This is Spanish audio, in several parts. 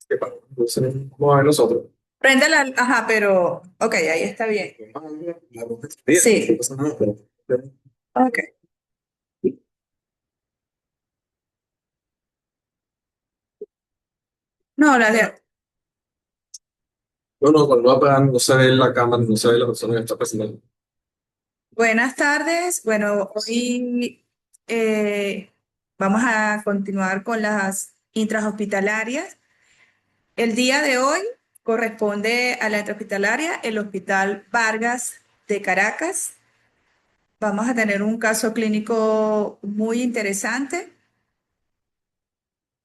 ¿Qué pasa? Entonces, vamos a ver nosotros. Prende la, ajá, pero, ok, ahí está bien. La luz encendida, no Sí, pasa nada, pero- ok. No, No, no, cuando va a apagar no se ve la cámara, no se ve la persona que está presentando. buenas tardes. Bueno, hoy vamos a continuar con las intrahospitalarias. El día de hoy corresponde a la intrahospitalaria el Hospital Vargas de Caracas. Vamos a tener un caso clínico muy interesante.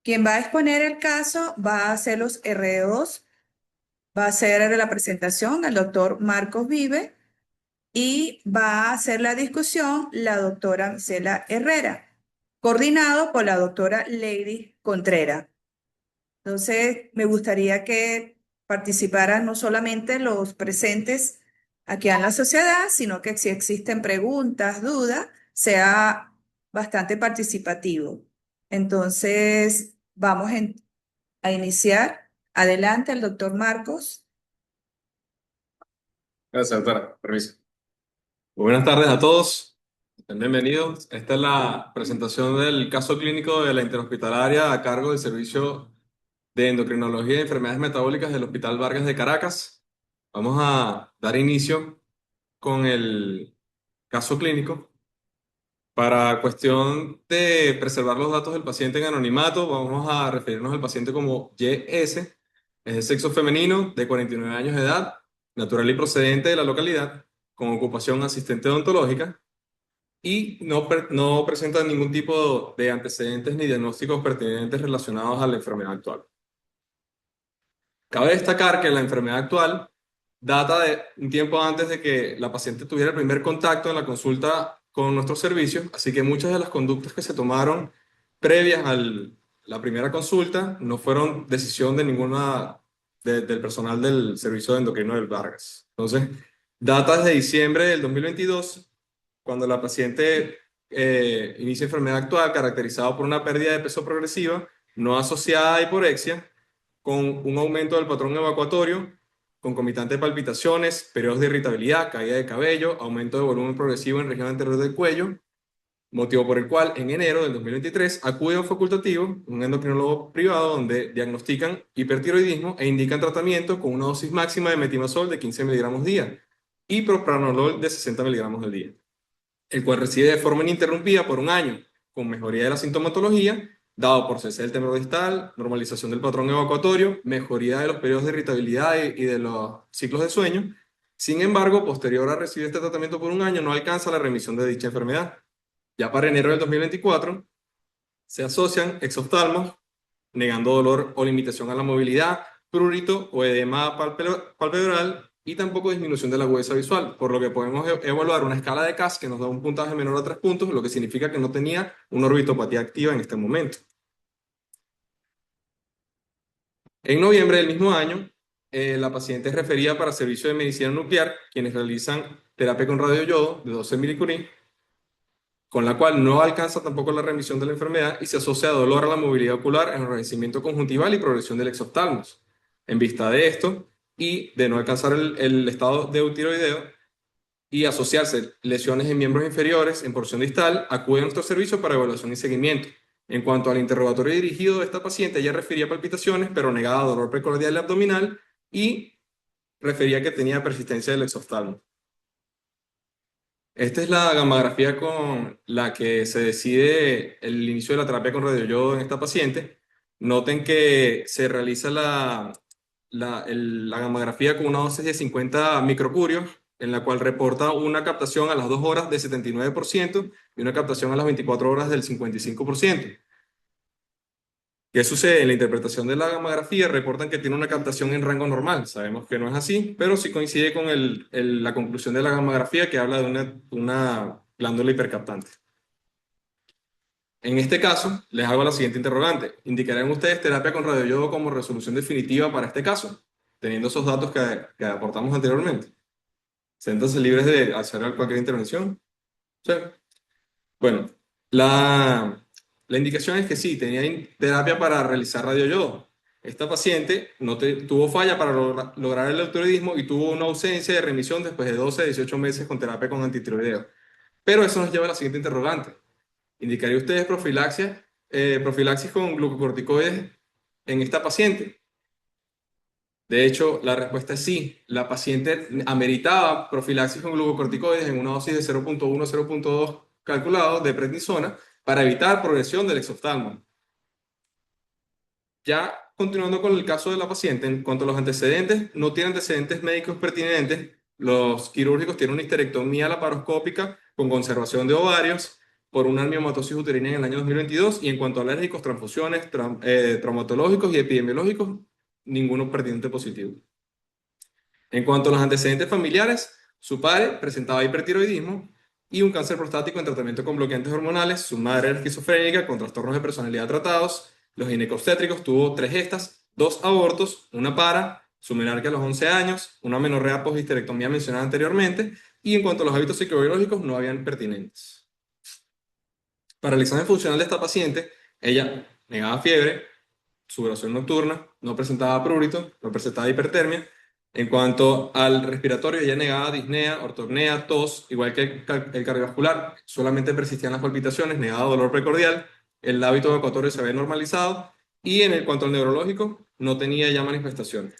Quien va a exponer el caso va a hacer los RD2. Va a hacer la presentación el doctor Marcos Vive y va a hacer la discusión la doctora Cela Herrera, coordinado por la doctora Lady Contreras. Entonces, me gustaría que participaran no solamente los presentes aquí en la sociedad, sino que si existen preguntas, dudas, sea bastante participativo. Entonces, a iniciar. Adelante, el doctor Marcos. Gracias, doctora. Permiso. Buenas tardes a todos. Bienvenidos. Esta es la presentación del caso clínico de la interhospitalaria a cargo del Servicio de Endocrinología y Enfermedades Metabólicas del Hospital Vargas de Caracas. Vamos a dar inicio con el caso clínico. Para cuestión de preservar los datos del paciente en anonimato, vamos a referirnos al paciente como YS, es de sexo femenino, de 49 años de edad, natural y procedente de la localidad, con ocupación asistente odontológica y no presenta ningún tipo de antecedentes ni diagnósticos pertinentes relacionados a la enfermedad actual. Cabe destacar que la enfermedad actual data de un tiempo antes de que la paciente tuviera el primer contacto en la consulta con nuestros servicios, así que muchas de las conductas que se tomaron previas a la primera consulta no fueron decisión de del personal del servicio de endocrino del Vargas. Entonces, data desde diciembre del 2022, cuando la paciente inicia enfermedad actual caracterizada por una pérdida de peso progresiva no asociada a hiporexia, con un aumento del patrón evacuatorio, concomitante de palpitaciones, periodos de irritabilidad, caída de cabello, aumento de volumen progresivo en región anterior del cuello, motivo por el cual en enero del 2023 acude a un facultativo, un endocrinólogo privado, donde diagnostican hipertiroidismo e indican tratamiento con una dosis máxima de metimazol de 15 miligramos día y propranolol de 60 miligramos al día, el cual recibe de forma ininterrumpida por un año, con mejoría de la sintomatología, dado por cese del temblor distal, normalización del patrón evacuatorio, mejoría de los periodos de irritabilidad y de los ciclos de sueño. Sin embargo, posterior a recibir este tratamiento por un año, no alcanza la remisión de dicha enfermedad. Ya para enero del 2024, se asocian exoftalmos, negando dolor o limitación a la movilidad, prurito o edema palpebral y tampoco disminución de la agudeza visual, por lo que podemos evaluar una escala de CAS que nos da un puntaje menor a 3 puntos, lo que significa que no tenía una orbitopatía activa en este momento. En noviembre del mismo año, la paciente es referida para servicio de medicina nuclear, quienes realizan terapia con radioyodo de 12 milicurie, con la cual no alcanza tampoco la remisión de la enfermedad y se asocia a dolor a la movilidad ocular, enrojecimiento conjuntival y progresión del exoftalmos. En vista de esto y de no alcanzar el estado de eutiroideo y asociarse lesiones en miembros inferiores en porción distal, acude a nuestro servicio para evaluación y seguimiento. En cuanto al interrogatorio dirigido de esta paciente, ella refería palpitaciones, pero negaba dolor precordial y abdominal y refería que tenía persistencia del exoftalmo. Esta es la gamografía con la que se decide el inicio de la terapia con radioyodo en esta paciente. Noten que se realiza la gamografía con una dosis de 50 microcurios, en la cual reporta una captación a las 2 horas de 79% y una captación a las 24 horas del 55%. ¿Qué sucede? En la interpretación de la gamografía reportan que tiene una captación en rango normal. Sabemos que no es así, pero sí coincide con la conclusión de la gamografía que habla de una glándula hipercaptante. En este caso, les hago la siguiente interrogante. ¿Indicarán ustedes terapia con radioyodo como resolución definitiva para este caso, teniendo esos datos que aportamos anteriormente? Siéntanse libres de hacer cualquier intervención. Sí. Bueno, la indicación es que sí, tenía terapia para realizar radioyodo. Esta paciente tuvo falla para lograr el eutiroidismo y tuvo una ausencia de remisión después de 12 a 18 meses con terapia con antitiroideo. Pero eso nos lleva a la siguiente interrogante. ¿Indicaría ustedes profilaxis con glucocorticoides en esta paciente? De hecho, la respuesta es sí. La paciente ameritaba profilaxis con glucocorticoides en una dosis de 0.1-0.2 calculado de prednisona para evitar progresión del exoftalmo. Ya continuando con el caso de la paciente, en cuanto a los antecedentes, no tiene antecedentes médicos pertinentes. Los quirúrgicos tienen una histerectomía laparoscópica con conservación de ovarios por una miomatosis uterina en el año 2022. Y en cuanto a alérgicos, transfusiones, traumatológicos y epidemiológicos, ninguno pertinente positivo. En cuanto a los antecedentes familiares, su padre presentaba hipertiroidismo y un cáncer prostático en tratamiento con bloqueantes hormonales. Su madre era esquizofrénica con trastornos de personalidad tratados. Los ginecobstétricos tuvo 3 gestas, 2 abortos, una para, su menarquia a los 11 años, una menorrea post-histerectomía mencionada anteriormente. Y en cuanto a los hábitos psicobiológicos, no habían pertinentes. Para el examen funcional de esta paciente, ella negaba fiebre, sudoración nocturna, no presentaba prurito, no presentaba hipertermia. En cuanto al respiratorio, ella negaba disnea, ortopnea, tos, igual que el cardiovascular, solamente persistían las palpitaciones, negaba dolor precordial, el hábito evacuatorio se había normalizado y en cuanto al neurológico, no tenía ya manifestaciones.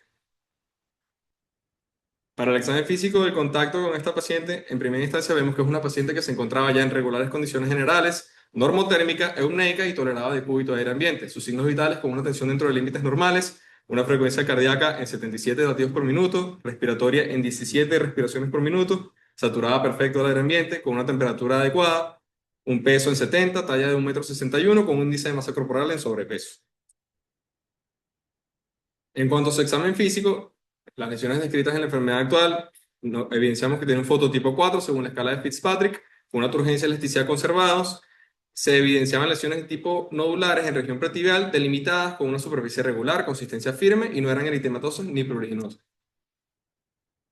Para el examen físico del contacto con esta paciente, en primera instancia vemos que es una paciente que se encontraba ya en regulares condiciones generales, normotérmica, euneica y toleraba de cúbito aire ambiente. Sus signos vitales con una tensión dentro de límites normales, una frecuencia cardíaca en 77 latidos por minuto, respiratoria en 17 respiraciones por minuto, saturada perfecto del aire ambiente, con una temperatura adecuada, un peso en 70, talla de 1,61 m, con un índice de masa corporal en sobrepeso. En cuanto a su examen físico, las lesiones descritas en la enfermedad actual, evidenciamos que tiene un fototipo 4 según la escala de Fitzpatrick, con una turgencia y elasticidad conservados. Se evidenciaban lesiones de tipo nodulares en región pretibial, delimitadas con una superficie regular, consistencia firme y no eran eritematosas ni pruriginosas.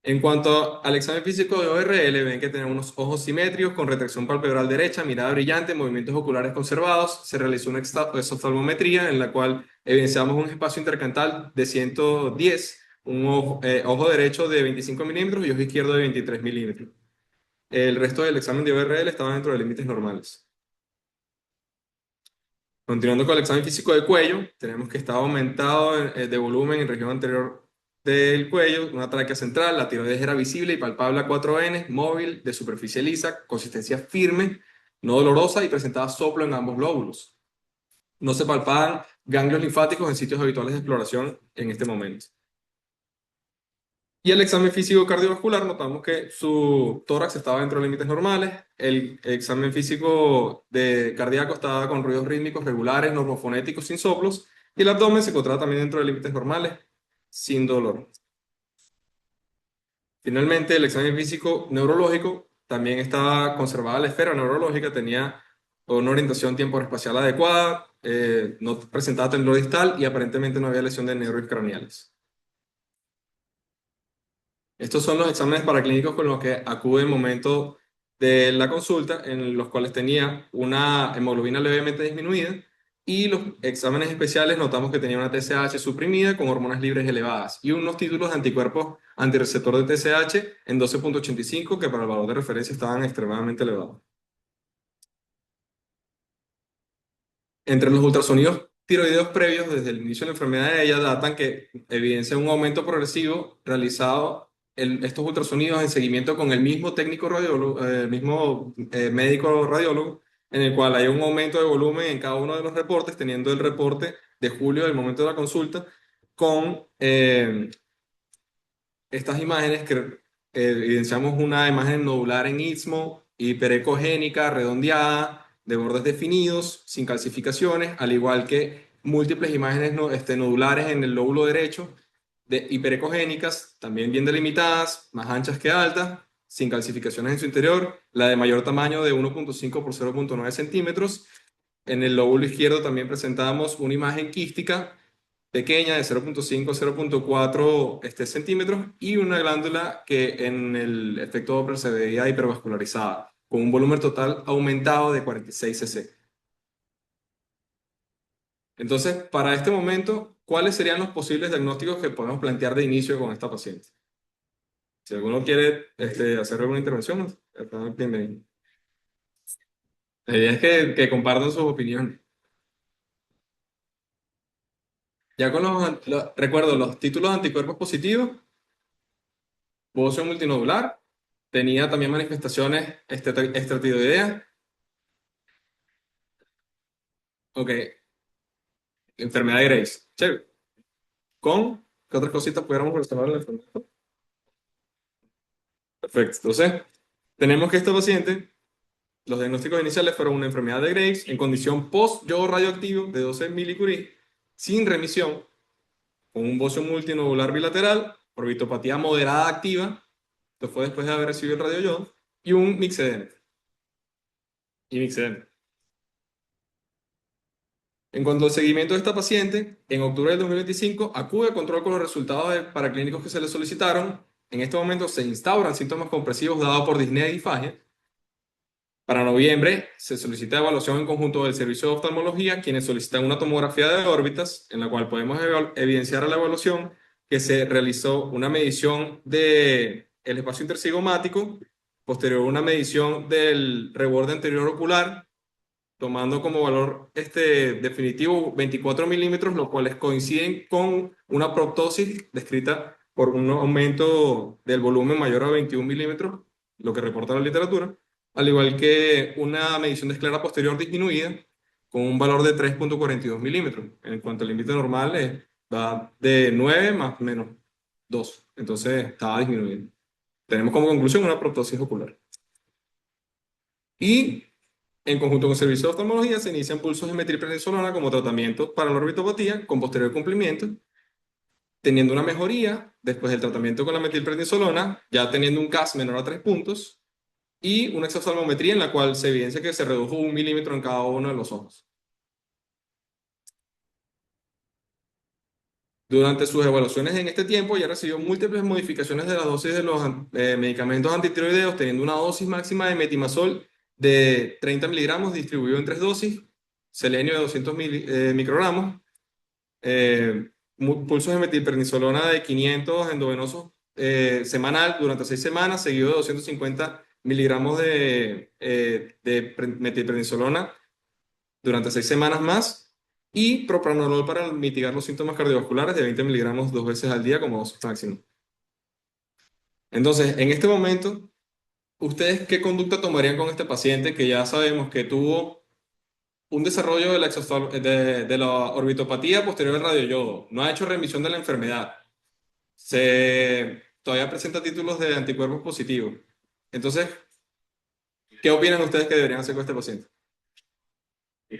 En cuanto al examen físico de ORL, ven que tenemos unos ojos simétricos con retracción palpebral derecha, mirada brillante, movimientos oculares conservados. Se realizó una exoftalmometría en la cual evidenciamos un espacio intercantal de 110, un ojo derecho de 25 milímetros y ojo izquierdo de 23 milímetros. El resto del examen de ORL estaba dentro de límites normales. Continuando con el examen físico de cuello, tenemos que estaba aumentado de volumen en región anterior del cuello, una tráquea central, la tiroides era visible y palpable a 4N, móvil, de superficie lisa, consistencia firme, no dolorosa y presentaba soplo en ambos lóbulos. No se palpaban ganglios linfáticos en sitios habituales de exploración en este momento. Y el examen físico cardiovascular, notamos que su tórax estaba dentro de límites normales, el examen físico de cardíaco estaba con ruidos rítmicos regulares, normofonéticos, sin soplos, y el abdomen se encontraba también dentro de límites normales, sin dolor. Finalmente, el examen físico neurológico también estaba conservada la esfera neurológica, tenía una orientación tiempo-espacial adecuada, no presentaba temblor distal y aparentemente no había lesión de nervios craneales. Estos son los exámenes paraclínicos con los que acude en el momento de la consulta, en los cuales tenía una hemoglobina levemente disminuida y los exámenes especiales notamos que tenía una TSH suprimida con hormonas libres elevadas y unos títulos de anticuerpos antirreceptor de TSH en 12,85 que para el valor de referencia estaban extremadamente elevados. Entre los ultrasonidos tiroideos previos desde el inicio de la enfermedad de ella datan que evidencia un aumento progresivo realizado estos ultrasonidos en seguimiento con el mismo técnico radiólogo, el mismo médico radiólogo, en el cual hay un aumento de volumen en cada uno de los reportes, teniendo el reporte de julio del momento de la consulta con estas imágenes que evidenciamos una imagen nodular en istmo, hiperecogénica, redondeada, de bordes definidos, sin calcificaciones, al igual que múltiples imágenes nodulares en el lóbulo derecho, de hiperecogénicas, también bien delimitadas, más anchas que altas, sin calcificaciones en su interior, la de mayor tamaño de 1,5 por 0,9 centímetros. En el lóbulo izquierdo también presentamos una imagen quística pequeña de 0,5 a 0,4 centímetros y una glándula que en el efecto Doppler se veía hipervascularizada, con un volumen total aumentado de 46 cc. Entonces, para este momento, ¿cuáles serían los posibles diagnósticos que podemos plantear de inicio con esta paciente? Si alguno quiere hacer alguna intervención, está bienvenido. La idea es que compartan sus opiniones. Ya con recuerdo, los títulos de anticuerpos positivos, bocio multinodular, tenía también manifestaciones extratiroideas. Ok, enfermedad de Graves. Chévere. ¿Qué otras cositas pudiéramos relacionar a la enfermedad? Perfecto. Entonces, tenemos que esta paciente, los diagnósticos iniciales fueron una enfermedad de Graves en condición post-yodo radioactivo de 12 milicurie, sin remisión, con un bocio multinodular bilateral, orbitopatía moderada activa, esto fue después de haber recibido el radioyodo, y un mixedema. Y mixedema. En cuanto al seguimiento de esta paciente, en octubre del 2025 acude a control con los resultados paraclínicos que se le solicitaron. En este momento se instauran síntomas compresivos dados por disnea y disfagia. Para noviembre se solicita evaluación en conjunto del servicio de oftalmología, quienes solicitan una tomografía de órbitas, en la cual podemos evidenciar a la evaluación que se realizó una medición del espacio intercigomático, posterior una medición del reborde anterior ocular, tomando como valor definitivo 24 milímetros, los cuales coinciden con una proptosis descrita por un aumento del volumen mayor a 21 milímetros, lo que reporta la literatura, al igual que una medición de esclera posterior disminuida con un valor de 3,42 milímetros. En cuanto al límite normal, va de 9 más menos 2, entonces estaba disminuyendo. Tenemos como conclusión una proptosis ocular. Y en conjunto con el servicio de oftalmología se inician pulsos de metilprednisolona como tratamiento para la orbitopatía con posterior cumplimiento, teniendo una mejoría después del tratamiento con la metilprednisolona, ya teniendo un CAS menor a 3 puntos, y una exoftalmometría en la cual se evidencia que se redujo 1 milímetro en cada uno de los ojos. Durante sus evaluaciones en este tiempo ya recibió múltiples modificaciones de la dosis de los medicamentos antitiroideos, teniendo una dosis máxima de metimazol de 30 miligramos distribuido en 3 dosis, selenio de 200 microgramos, pulsos de metilprednisolona de 500 endovenosos semanal durante 6 semanas, seguido de 250 miligramos de metilprednisolona durante 6 semanas más, y propranolol para mitigar los síntomas cardiovasculares de 20 miligramos 2 veces al día como dosis máxima. Entonces, en este momento, ¿ustedes qué conducta tomarían con este paciente que ya sabemos que tuvo un desarrollo de de la orbitopatía posterior al radioyodo? No ha hecho remisión de la enfermedad. Todavía presenta títulos de anticuerpos positivos. Entonces, ¿qué opinan ustedes que deberían hacer con este paciente?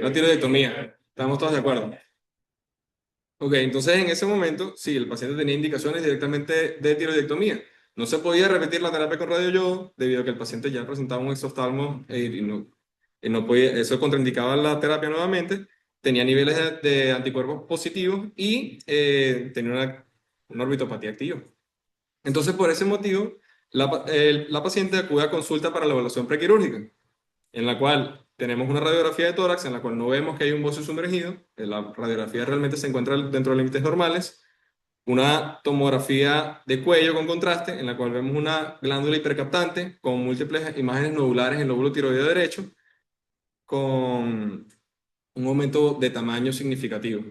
Una tiroidectomía. ¿Estamos todos de acuerdo? Ok, entonces en ese momento, sí, el paciente tenía indicaciones directamente de tiroidectomía. No se podía repetir la terapia con radioyodo debido a que el paciente ya presentaba un exoftalmo y no podía, eso contraindicaba la terapia nuevamente. Tenía niveles de anticuerpos positivos y tenía una orbitopatía activa. Entonces, por ese motivo, la paciente acude a consulta para la evaluación prequirúrgica, en la cual tenemos una radiografía de tórax en la cual no vemos que hay un bocio sumergido, la radiografía realmente se encuentra dentro de límites normales, una tomografía de cuello con contraste en la cual vemos una glándula hipercaptante con múltiples imágenes nodulares en el lóbulo tiroideo derecho con un aumento de tamaño significativo.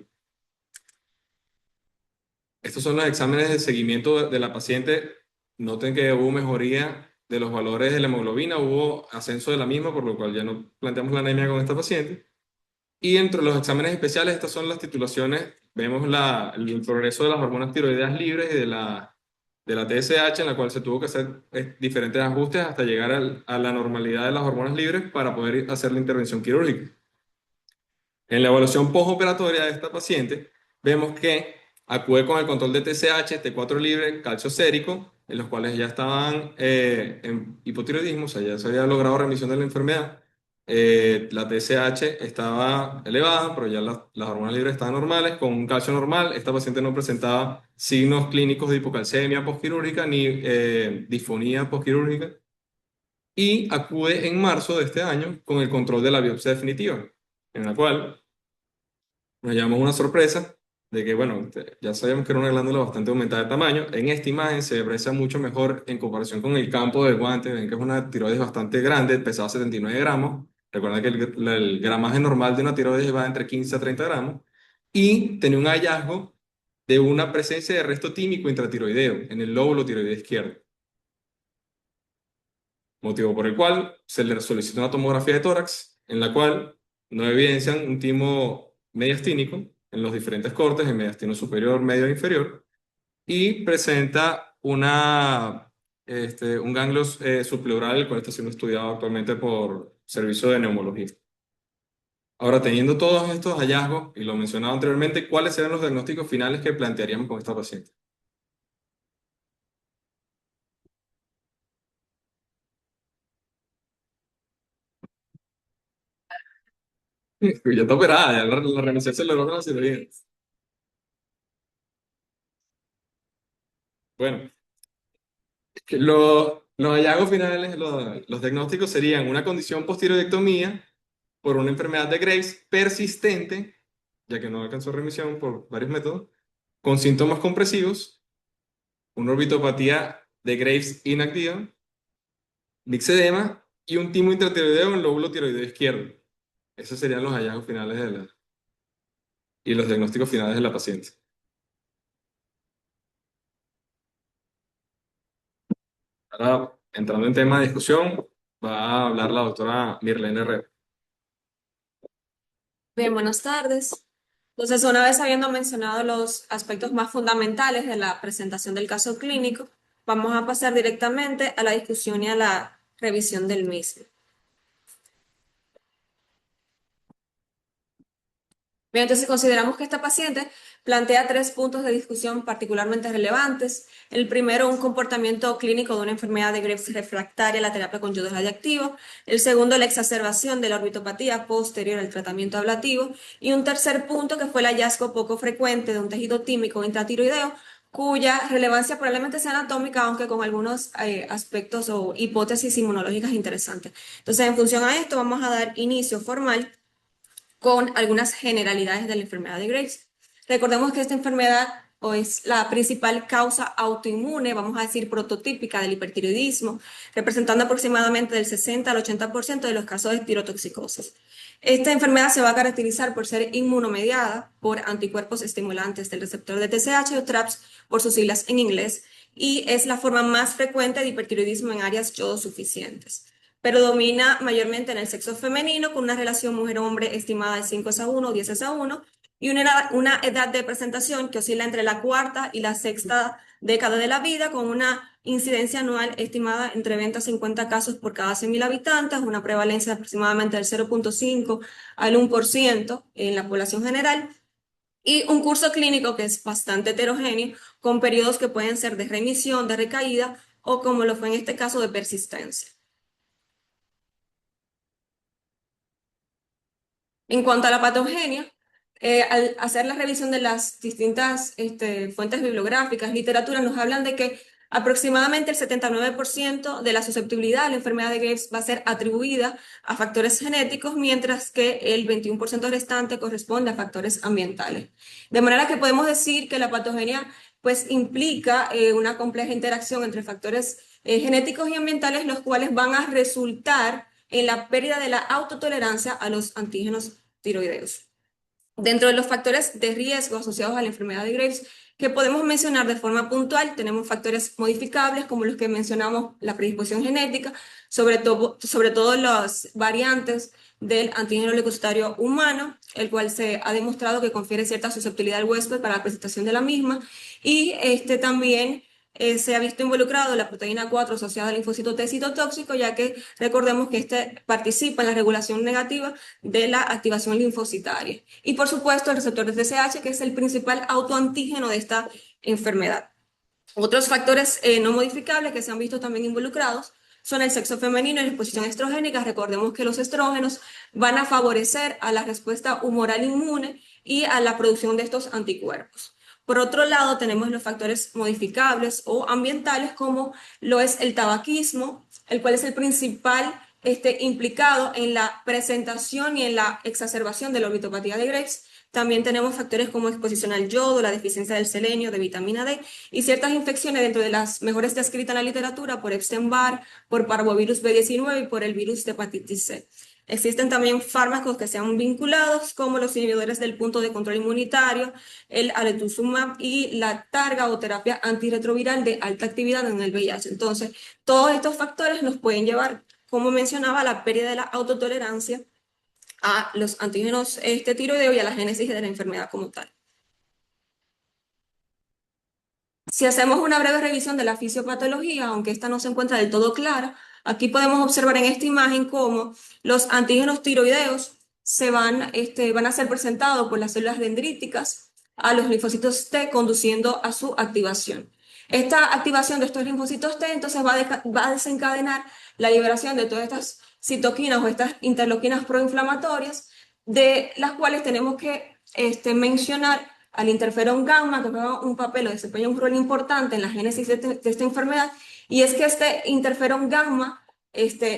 Estos son los exámenes de seguimiento de la paciente. Noten que hubo mejoría de los valores de la hemoglobina, hubo ascenso de la misma, por lo cual ya no planteamos la anemia con esta paciente. Y entre los exámenes especiales, estas son las titulaciones. Vemos el progreso de las hormonas tiroideas libres y de la TSH, en la cual se tuvo que hacer diferentes ajustes hasta llegar a la normalidad de las hormonas libres para poder hacer la intervención quirúrgica. En la evaluación postoperatoria de esta paciente, vemos que acude con el control de TSH, T4 libre, calcio sérico, en los cuales ya estaban en hipotiroidismo, o sea, ya se había logrado remisión de la enfermedad. La TSH estaba elevada, pero ya las hormonas libres estaban normales, con un calcio normal. Esta paciente no presentaba signos clínicos de hipocalcemia postquirúrgica ni disfonía postquirúrgica. Y acude en marzo de este año con el control de la biopsia definitiva, en la cual nos llevamos una sorpresa de que, bueno, ya sabíamos que era una glándula bastante aumentada de tamaño. En esta imagen se aprecia mucho mejor en comparación con el campo del guante. Ven que es una tiroides bastante grande, pesaba 79 gramos. Recuerda que el gramaje normal de una tiroides va entre 15 a 30 gramos. Y tenía un hallazgo de una presencia de resto tímico intratiroideo en el lóbulo tiroideo izquierdo, motivo por el cual se le solicitó una tomografía de tórax, en la cual no evidencian un timo mediastínico en los diferentes cortes, en mediastino superior, medio e inferior, y presenta un ganglio subpleural, el cual está siendo estudiado actualmente por servicio de neumología. Ahora, teniendo todos estos hallazgos, y lo mencionaba anteriormente, ¿cuáles serán los diagnósticos finales que plantearíamos con esta paciente? Ya está operada, ya la remisión se logró con la cirugía. Bueno, los hallazgos finales, los diagnósticos serían una condición postiroidectomía por una enfermedad de Graves persistente, ya que no alcanzó remisión por varios métodos, con síntomas compresivos, una orbitopatía de Graves inactiva, mixedema y un timo intratiroideo en el lóbulo tiroideo izquierdo. Esos serían los hallazgos finales y los diagnósticos finales de la paciente. Ahora, entrando en tema de discusión, va a hablar la doctora Mirlene Herrera. Bien, buenas tardes. Entonces, una vez habiendo mencionado los aspectos más fundamentales de la presentación del caso clínico, vamos a pasar directamente a la discusión y a la revisión del mismo. Bien, entonces consideramos que esta paciente plantea tres puntos de discusión particularmente relevantes. El primero, un comportamiento clínico de una enfermedad de Graves refractaria a la terapia con yodo radiactivo. El segundo, la exacerbación de la orbitopatía posterior al tratamiento ablativo. Y un tercer punto, que fue el hallazgo poco frecuente de un tejido tímico intratiroideo, cuya relevancia probablemente sea anatómica, aunque con algunos aspectos o hipótesis inmunológicas interesantes. Entonces, en función a esto, vamos a dar inicio formal con algunas generalidades de la enfermedad de Graves. Recordemos que esta enfermedad o es la principal causa autoinmune, vamos a decir prototípica del hipertiroidismo, representando aproximadamente del 60 al 80% de los casos de tirotoxicosis. Esta enfermedad se va a caracterizar por ser inmunomediada por anticuerpos estimulantes del receptor de TSH o TRAPS por sus siglas en inglés, y es la forma más frecuente de hipertiroidismo en áreas yodosuficientes. Predomina mayormente en el sexo femenino, con una relación mujer-hombre estimada de 5:1 o 10:1, y una edad de presentación que oscila entre la cuarta y la sexta década de la vida, con una incidencia anual estimada entre 20 a 50 casos por cada 100.000 habitantes, una prevalencia de aproximadamente del 0,5 al 1% en la población general, y un curso clínico que es bastante heterogéneo, con periodos que pueden ser de remisión, de recaída o, como lo fue en este caso, de persistencia. En cuanto a la patogenia, al hacer la revisión de las distintas fuentes bibliográficas, literatura, nos hablan de que aproximadamente el 79% de la susceptibilidad a la enfermedad de Graves va a ser atribuida a factores genéticos, mientras que el 21% restante corresponde a factores ambientales. De manera que podemos decir que la patogenia pues implica una compleja interacción entre factores genéticos y ambientales, los cuales van a resultar en la pérdida de la autotolerancia a los antígenos tiroideos. Dentro de los factores de riesgo asociados a la enfermedad de Graves que podemos mencionar de forma puntual, tenemos factores modificables como los que mencionamos, la predisposición genética, sobre todo las variantes del antígeno leucocitario humano, el cual se ha demostrado que confiere cierta susceptibilidad al huésped para la presentación de la misma, y también se ha visto involucrado la proteína 4 asociada al linfocito T citotóxico, ya que recordemos que este participa en la regulación negativa de la activación linfocitaria. Y por supuesto el receptor de TSH, que es el principal autoantígeno de esta enfermedad. Otros factores no modificables que se han visto también involucrados son el sexo femenino y la exposición estrogénica. Recordemos que los estrógenos van a favorecer a la respuesta humoral inmune y a la producción de estos anticuerpos. Por otro lado, tenemos los factores modificables o ambientales, como lo es el tabaquismo, el cual es el principal implicado en la presentación y en la exacerbación de la orbitopatía de Graves, También tenemos factores como exposición al yodo, la deficiencia del selenio, de vitamina D y ciertas infecciones dentro de las mejores descritas en la literatura por Epstein-Barr, por parvovirus B19 y por el virus de hepatitis C. Existen también fármacos que sean vinculados, como los inhibidores del punto de control inmunitario, el aletuzumab y la targa o terapia antirretroviral de alta actividad en el VIH. Entonces, todos estos factores nos pueden llevar, como mencionaba, a la pérdida de la autotolerancia a los antígenos tiroideos y a la génesis de la enfermedad como tal. Si hacemos una breve revisión de la fisiopatología, aunque esta no se encuentra del todo clara, aquí podemos observar en esta imagen cómo los antígenos tiroideos van a ser presentados por las células dendríticas a los linfocitos T, conduciendo a su activación. Esta activación de estos linfocitos T entonces va a desencadenar la liberación de todas estas citoquinas o estas interleuquinas proinflamatorias, de las cuales tenemos que mencionar al interferón gamma, que juega un papel o desempeña un rol importante en la génesis de esta enfermedad, y es que este interferón gamma,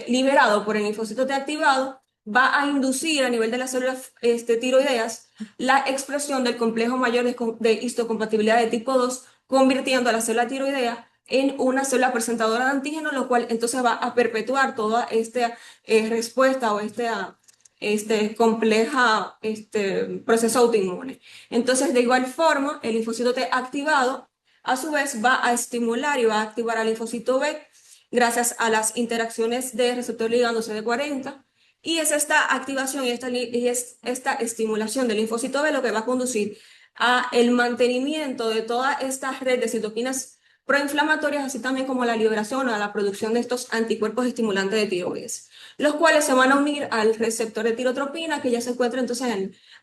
liberado por el linfocito T activado, va a inducir a nivel de las células tiroideas la expresión del complejo mayor de histocompatibilidad de tipo 2, convirtiendo a la célula tiroidea en una célula presentadora de antígeno, lo cual entonces va a perpetuar toda esta respuesta o compleja proceso autoinmune. Entonces, de igual forma, el linfocito T activado, a su vez, va a estimular y va a activar al linfocito B gracias a las interacciones de receptor ligando CD40. Y es esta activación y esta estimulación del linfocito B lo que va a conducir a el mantenimiento de toda esta red de citoquinas proinflamatorias, así también como la liberación o la producción de estos anticuerpos estimulantes de tiroides, los cuales se van a unir al receptor de tirotropina, que ya se encuentra entonces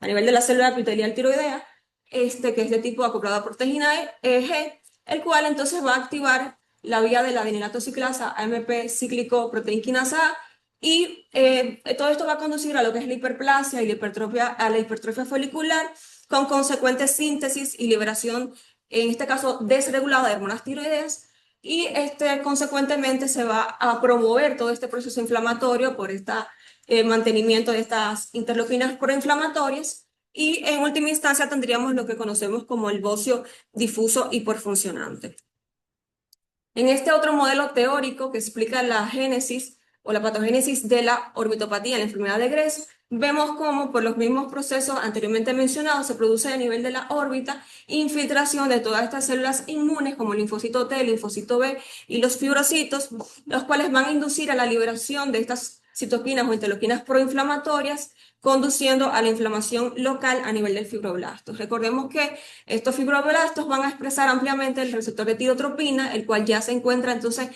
a nivel de la célula epitelial tiroidea, que es de tipo acoplado a proteína G, el cual entonces va a activar la vía de la adenilato ciclasa AMP cíclico proteína quinasa A, y todo esto va a conducir a lo que es la hiperplasia y a la hipertrofia folicular, con consecuente síntesis y liberación, en este caso desregulada de hormonas tiroideas, y consecuentemente se va a promover todo este proceso inflamatorio por este mantenimiento de estas interleuquinas proinflamatorias, y en última instancia tendríamos lo que conocemos como el bocio difuso hiperfuncionante. En este otro modelo teórico que explica la génesis o la patogénesis de la orbitopatía, la enfermedad de Graves, vemos cómo por los mismos procesos anteriormente mencionados se produce a nivel de la órbita infiltración de todas estas células inmunes como el linfocito T, el linfocito B y los fibrocitos, los cuales van a inducir a la liberación de estas citoquinas o interleuquinas proinflamatorias, conduciendo a la inflamación local a nivel del fibroblasto. Recordemos que estos fibroblastos van a expresar ampliamente el receptor de tirotropina, el cual ya se encuentra entonces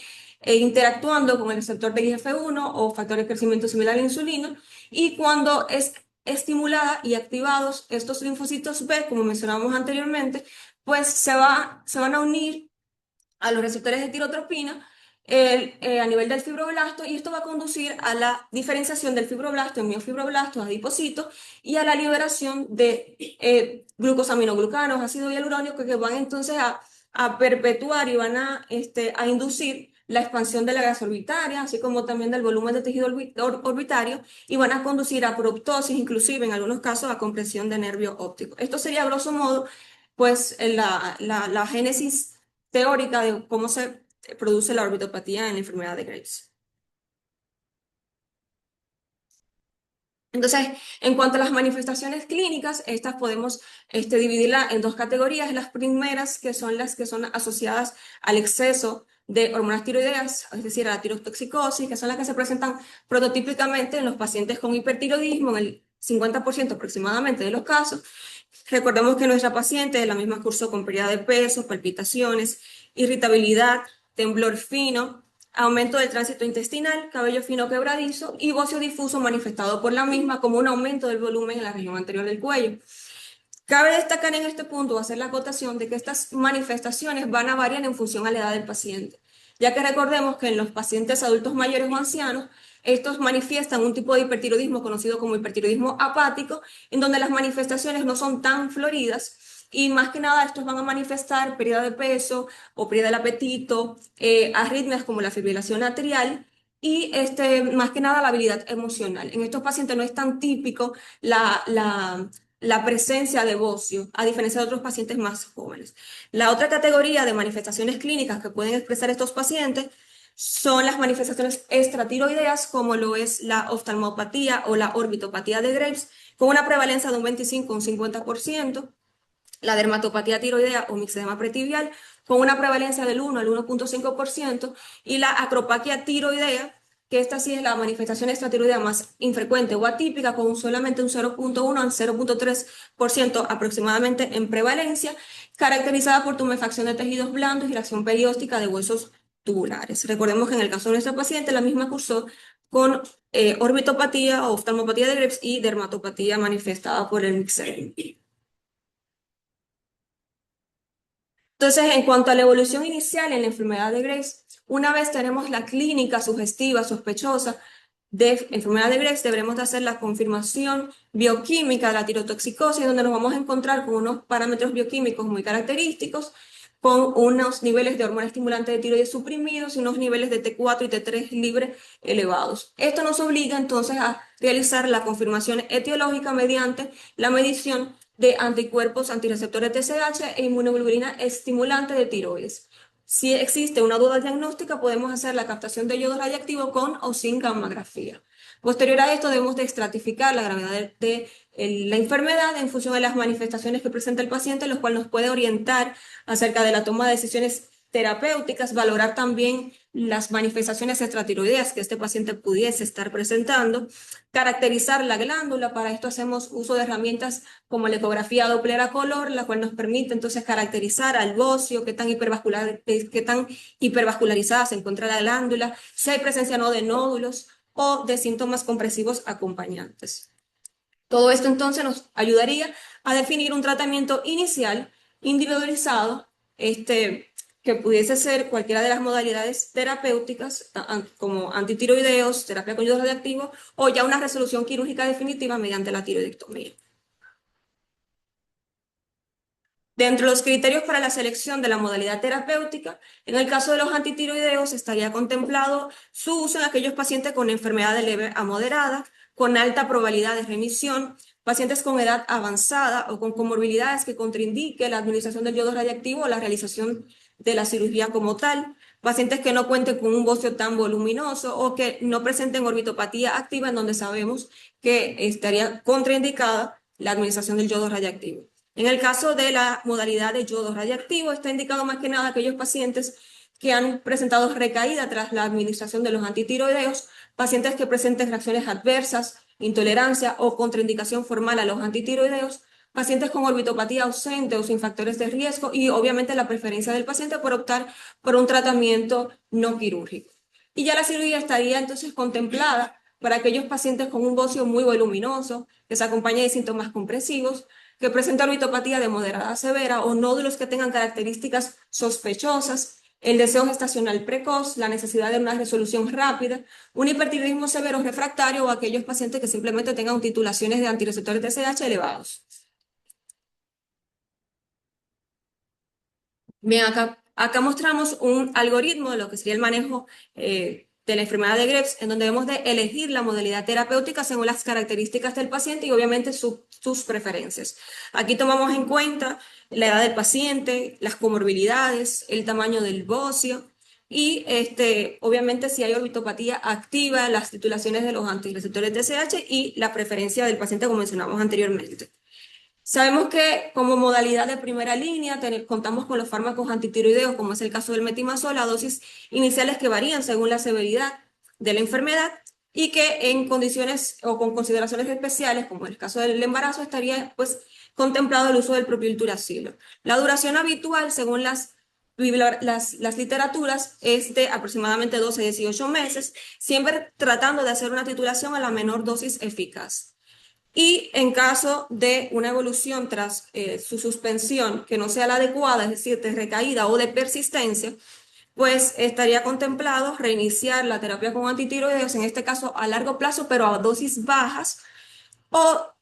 interactuando con el receptor de IGF-1 o factor de crecimiento similar a la insulina, y cuando es estimulada y activados estos linfocitos B, como mencionábamos anteriormente, pues se van a unir a los receptores de tirotropina a nivel del fibroblasto, y esto va a conducir a la diferenciación del fibroblasto en miofibroblastos, adipocitos, y a la liberación de glucosaminoglucanos, ácido hialurónico, que van entonces a perpetuar y van a inducir la expansión de la grasa orbitaria, así como también del volumen de tejido orbitario, y van a conducir a proptosis, inclusive en algunos casos a compresión de nervio óptico. Esto sería, a grosso modo, pues la génesis teórica de cómo se produce la orbitopatía en la enfermedad de Graves. Entonces, en cuanto a las manifestaciones clínicas, estas podemos dividirlas en dos categorías. Las primeras, que son las que son asociadas al exceso de hormonas tiroideas, es decir, a la tirotoxicosis, que son las que se presentan prototípicamente en los pacientes con hipertiroidismo, en el 50% aproximadamente de los casos. Recordemos que nuestra paciente de la misma cursó con pérdida de peso, palpitaciones, irritabilidad, temblor fino, aumento del tránsito intestinal, cabello fino quebradizo y bocio difuso manifestado por la misma como un aumento del volumen en la región anterior del cuello. Cabe destacar en este punto o hacer la acotación de que estas manifestaciones van a variar en función a la edad del paciente, ya que recordemos que en los pacientes adultos mayores o ancianos, estos manifiestan un tipo de hipertiroidismo conocido como hipertiroidismo apático, en donde las manifestaciones no son tan floridas, y más que nada estos van a manifestar pérdida de peso o pérdida del apetito, arritmias como la fibrilación atrial, y más que nada la habilidad emocional. En estos pacientes no es tan típico la la presencia de bocio, a diferencia de otros pacientes más jóvenes. La otra categoría de manifestaciones clínicas que pueden expresar estos pacientes son las manifestaciones extratiroideas, como lo es la oftalmopatía o la orbitopatía de Graves, con una prevalencia de un 25 o un 50%, la dermatopatía tiroidea o mixedema pretibial, con una prevalencia del 1 al 1.5%, y la acropaquia tiroidea, que esta sí es la manifestación extratiroidea más infrecuente o atípica, con solamente un 0.1 al 0.3% aproximadamente en prevalencia, caracterizada por tumefacción de tejidos blandos y la acción perióstica de huesos tubulares. Recordemos que en el caso de nuestra paciente, la misma cursó con orbitopatía o oftalmopatía de Graves y dermatopatía manifestada por el mixedema. Entonces, en cuanto a la evolución inicial en la enfermedad de Graves, una vez tenemos la clínica sugestiva, sospechosa de enfermedad de Graves, deberemos de hacer la confirmación bioquímica de la tirotoxicosis, donde nos vamos a encontrar con unos parámetros bioquímicos muy característicos, con unos niveles de hormona estimulante de tiroides suprimidos y unos niveles de T4 y T3 libre elevados. Esto nos obliga entonces a realizar la confirmación etiológica mediante la medición de anticuerpos antirreceptores TSH e inmunoglobulina estimulante de tiroides. Si existe una duda diagnóstica, podemos hacer la captación de yodo radiactivo con o sin gammagrafía. Posterior a esto, debemos de estratificar la gravedad de la enfermedad en función de las manifestaciones que presenta el paciente, lo cual nos puede orientar acerca de la toma de decisiones terapéuticas, valorar también las manifestaciones extratiroideas que este paciente pudiese estar presentando, caracterizar la glándula. Para esto hacemos uso de herramientas como la ecografía Doppler a color, la cual nos permite entonces caracterizar al bocio, qué tan hipervascularizada se encuentra la glándula, si hay presencia o no de nódulos o de síntomas compresivos acompañantes. Todo esto entonces nos ayudaría a definir un tratamiento inicial individualizado, que pudiese ser cualquiera de las modalidades terapéuticas, como antitiroideos, terapia con yodo radiactivo, o ya una resolución quirúrgica definitiva mediante la tiroidectomía. Dentro de los criterios para la selección de la modalidad terapéutica, en el caso de los antitiroideos estaría contemplado su uso en aquellos pacientes con enfermedad de leve a moderada, con alta probabilidad de remisión, pacientes con edad avanzada o con comorbilidades que contraindique la administración del yodo radiactivo o la realización de la cirugía como tal, pacientes que no cuenten con un bocio tan voluminoso o que no presenten orbitopatía activa, en donde sabemos que estaría contraindicada la administración del yodo radiactivo. En el caso de la modalidad de yodo radiactivo, está indicado más que nada aquellos pacientes que han presentado recaída tras la administración de los antitiroideos, pacientes que presenten reacciones adversas, intolerancia o contraindicación formal a los antitiroideos, pacientes con orbitopatía ausente o sin factores de riesgo y obviamente la preferencia del paciente por optar por un tratamiento no quirúrgico. Y ya la cirugía estaría entonces contemplada para aquellos pacientes con un bocio muy voluminoso, que se acompaña de síntomas compresivos, que presenta orbitopatía de moderada a severa o nódulos que tengan características sospechosas, el deseo gestacional precoz, la necesidad de una resolución rápida, un hipertiroidismo severo refractario o aquellos pacientes que simplemente tengan titulaciones de antirreceptores TSH elevados. Bien, acá mostramos un algoritmo de lo que sería el manejo de la enfermedad de Graves, en donde debemos de elegir la modalidad terapéutica según las características del paciente y obviamente sus preferencias. Aquí tomamos en cuenta la edad del paciente, las comorbilidades, el tamaño del bocio y obviamente si hay orbitopatía activa, las titulaciones de los antirreceptores TSH y la preferencia del paciente como mencionamos anteriormente. Sabemos que como modalidad de primera línea contamos con los fármacos antitiroideos, como es el caso del metimazol, a dosis iniciales que varían según la severidad de la enfermedad y que en condiciones o con consideraciones especiales, como en el caso del embarazo, estaría pues contemplado el uso del propilturacilo. La duración habitual, según las literaturas, es de aproximadamente 12 a 18 meses, siempre tratando de hacer una titulación a la menor dosis eficaz. Y en caso de una evolución tras su suspensión que no sea la adecuada, es decir, de recaída o de persistencia, pues estaría contemplado reiniciar la terapia con antitiroideos, en este caso a largo plazo, pero a dosis bajas, o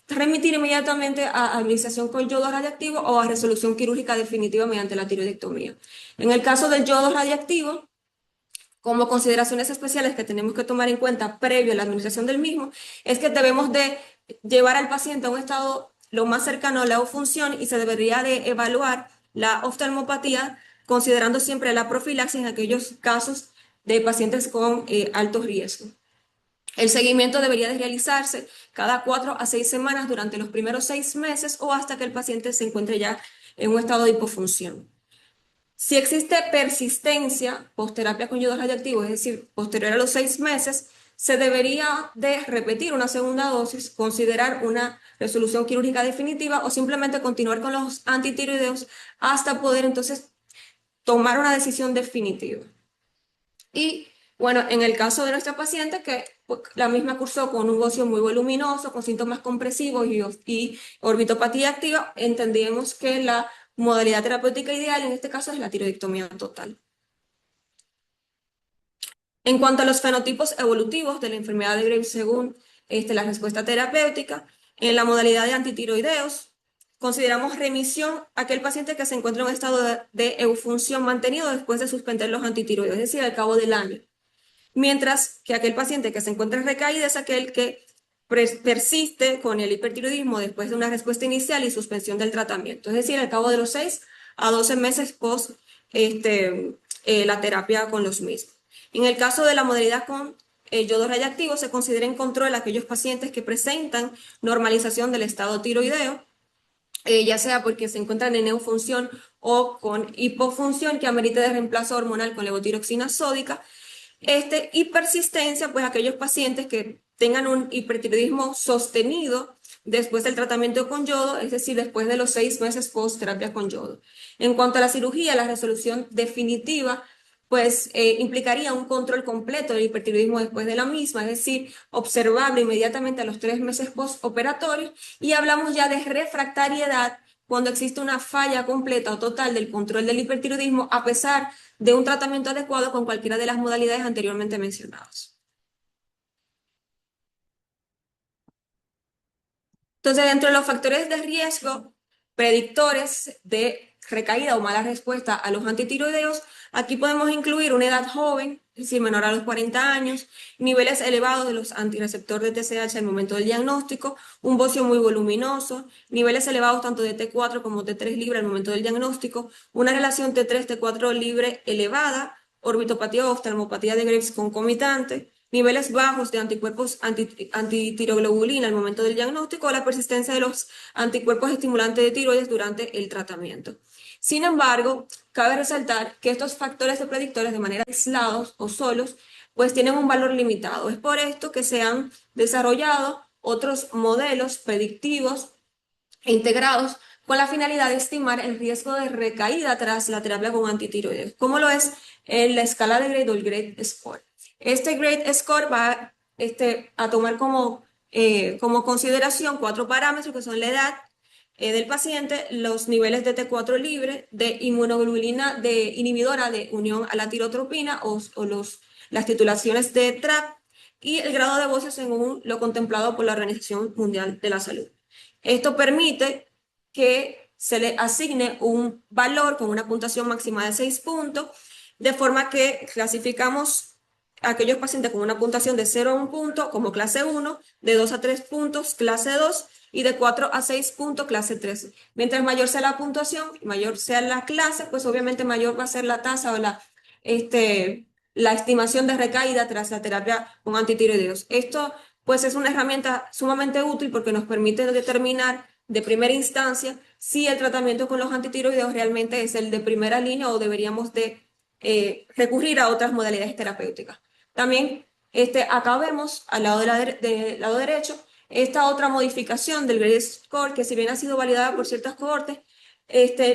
remitir inmediatamente a administración con yodo radiactivo o a resolución quirúrgica definitiva mediante la tiroidectomía. En el caso del yodo radiactivo, como consideraciones especiales que tenemos que tomar en cuenta previo a la administración del mismo, es que debemos de llevar al paciente a un estado lo más cercano a la eufunción y se debería de evaluar la oftalmopatía considerando siempre la profilaxis en aquellos casos de pacientes con alto riesgo. El seguimiento debería de realizarse cada 4 a 6 semanas durante los primeros 6 meses o hasta que el paciente se encuentre ya en un estado de hipofunción. Si existe persistencia posterapia con yodo radioactivo, es decir, posterior a los 6 meses, se debería de repetir una segunda dosis, considerar una resolución quirúrgica definitiva o simplemente continuar con los antitiroideos hasta poder entonces tomar una decisión definitiva. Y bueno, en el caso de nuestra paciente, que pues, la misma cursó con un bocio muy voluminoso, con síntomas compresivos y orbitopatía activa, entendíamos que la modalidad terapéutica ideal en este caso es la tiroidectomía total. En cuanto a los fenotipos evolutivos de la enfermedad de Graves según la respuesta terapéutica, en la modalidad de antitiroideos, consideramos remisión aquel paciente que se encuentra en un estado de eufunción mantenido después de suspender los antitiroides, es decir, al cabo del año. Mientras que aquel paciente que se encuentra en recaída es aquel que persiste con el hipertiroidismo después de una respuesta inicial y suspensión del tratamiento, es decir, al cabo de los 6 a 12 meses post la terapia con los mismos. En el caso de la modalidad con yodo radiactivo, se considera en control aquellos pacientes que presentan normalización del estado tiroideo, ya sea porque se encuentran en eufunción o con hipofunción que amerite de reemplazo hormonal con levotiroxina sódica. Y persistencia, pues aquellos pacientes que tengan un hipertiroidismo sostenido después del tratamiento con yodo, es decir, después de los 6 meses post terapia con yodo. En cuanto a la cirugía, la resolución definitiva pues implicaría un control completo del hipertiroidismo después de la misma, es decir, observable inmediatamente a los 3 meses postoperatorios, y hablamos ya de refractariedad cuando existe una falla completa o total del control del hipertiroidismo a pesar de un tratamiento adecuado con cualquiera de las modalidades anteriormente mencionadas. Entonces, dentro de los factores de riesgo predictores de recaída o mala respuesta a los antitiroideos, aquí podemos incluir una edad joven, es decir, menor a los 40 años, niveles elevados de los antirreceptores de TSH al momento del diagnóstico, un bocio muy voluminoso, niveles elevados tanto de T4 como T3 libre al momento del diagnóstico, una relación T3-T4 libre elevada, orbitopatía o oftalmopatía de Graves concomitante, niveles bajos de anticuerpos antitiroglobulina al momento del diagnóstico o la persistencia de los anticuerpos estimulantes de tiroides durante el tratamiento. Sin embargo, cabe resaltar que estos factores de predictores de manera aislados o solos, pues tienen un valor limitado. Es por esto que se han desarrollado otros modelos predictivos e integrados con la finalidad de estimar el riesgo de recaída tras la terapia con antitiroides, como lo es en la escala de Grade o el Grade Score. Este Grade Score va a tomar como consideración 4 parámetros que son la edad del paciente, los niveles de T4 libre, de inmunoglobulina de inhibidora de unión a la tirotropina las titulaciones de TRAP y el grado de bocio según lo contemplado por la Organización Mundial de la Salud. Esto permite que se le asigne un valor con una puntuación máxima de 6 puntos, de forma que clasificamos a aquellos pacientes con una puntuación de 0 a 1 punto como clase 1, de 2 a 3 puntos clase 2 y de 4 a 6 puntos clase 3. Mientras mayor sea la puntuación y mayor sea la clase, pues obviamente mayor va a ser la tasa o la estimación de recaída tras la terapia con antitiroideos. Esto pues es una herramienta sumamente útil porque nos permite determinar de primera instancia si el tratamiento con los antitiroideos realmente es el de primera línea o deberíamos de recurrir a otras modalidades terapéuticas. También acá vemos al lado, del lado derecho esta otra modificación del Grade Score que si bien ha sido validada por ciertas cohortes,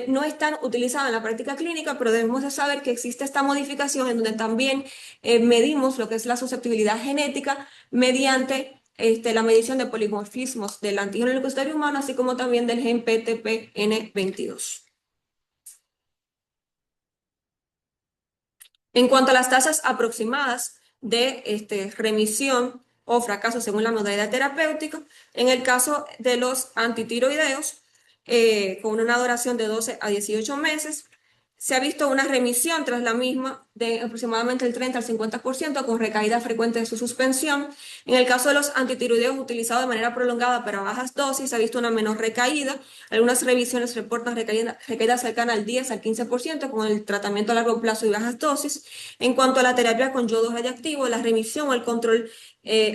no es tan utilizada en la práctica clínica, pero debemos de saber que existe esta modificación en donde también medimos lo que es la susceptibilidad genética mediante la medición de polimorfismos del antígeno leucocitario humano, así como también del gen PTPN22. En cuanto a las tasas aproximadas de remisión o fracaso según la modalidad terapéutica, en el caso de los antitiroideos, con una duración de 12 a 18 meses, se ha visto una remisión tras la misma de aproximadamente el 30 al 50% con recaída frecuente de su suspensión. En el caso de los antitiroideos utilizados de manera prolongada pero a bajas dosis, se ha visto una menor recaída. Algunas revisiones reportan recaída cercana al 10 al 15% con el tratamiento a largo plazo y bajas dosis. En cuanto a la terapia con yodo radiactivo, la remisión o el control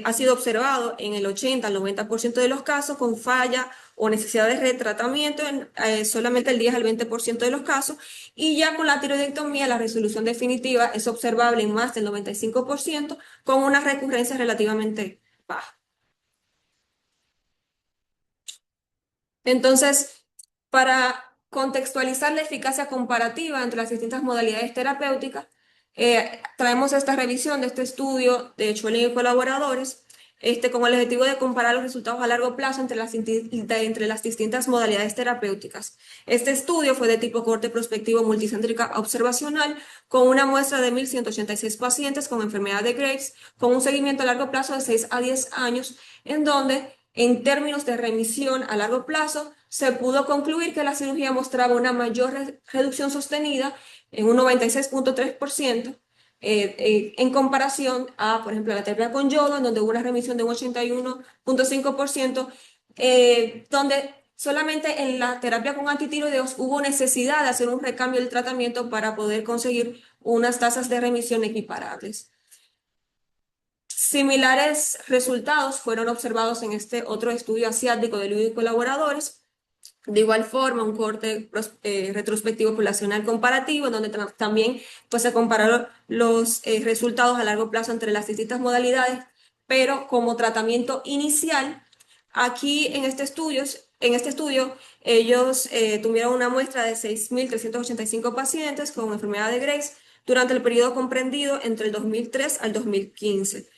ha sido observado en el 80 al 90% de los casos con falla o necesidad de retratamiento en solamente el 10 al 20% de los casos, y ya con la tiroidectomía la resolución definitiva es observable en más del 95% con una recurrencia relativamente baja. Entonces, para contextualizar la eficacia comparativa entre las distintas modalidades terapéuticas, traemos esta revisión de este estudio de Schoening y colaboradores, con el objetivo de comparar los resultados a largo plazo entre las distintas modalidades terapéuticas. Este estudio fue de tipo cohorte prospectivo multicéntrica observacional con una muestra de 1.186 pacientes con enfermedad de Graves, con un seguimiento a largo plazo de 6 a 10 años, en donde en términos de remisión a largo plazo, se pudo concluir que la cirugía mostraba una mayor reducción sostenida en un 96.3%, en comparación a, por ejemplo, la terapia con yodo, en donde hubo una remisión de un 81.5%, donde solamente en la terapia con antitiroideos hubo necesidad de hacer un recambio del tratamiento para poder conseguir unas tasas de remisión equiparables. Similares resultados fueron observados en este otro estudio asiático de Liu y colaboradores. De igual forma, un corte retrospectivo poblacional comparativo, donde también pues, se compararon los resultados a largo plazo entre las distintas modalidades, pero como tratamiento inicial, aquí en este estudio ellos tuvieron una muestra de 6.385 pacientes con enfermedad de Graves durante el periodo comprendido entre el 2003 al 2015.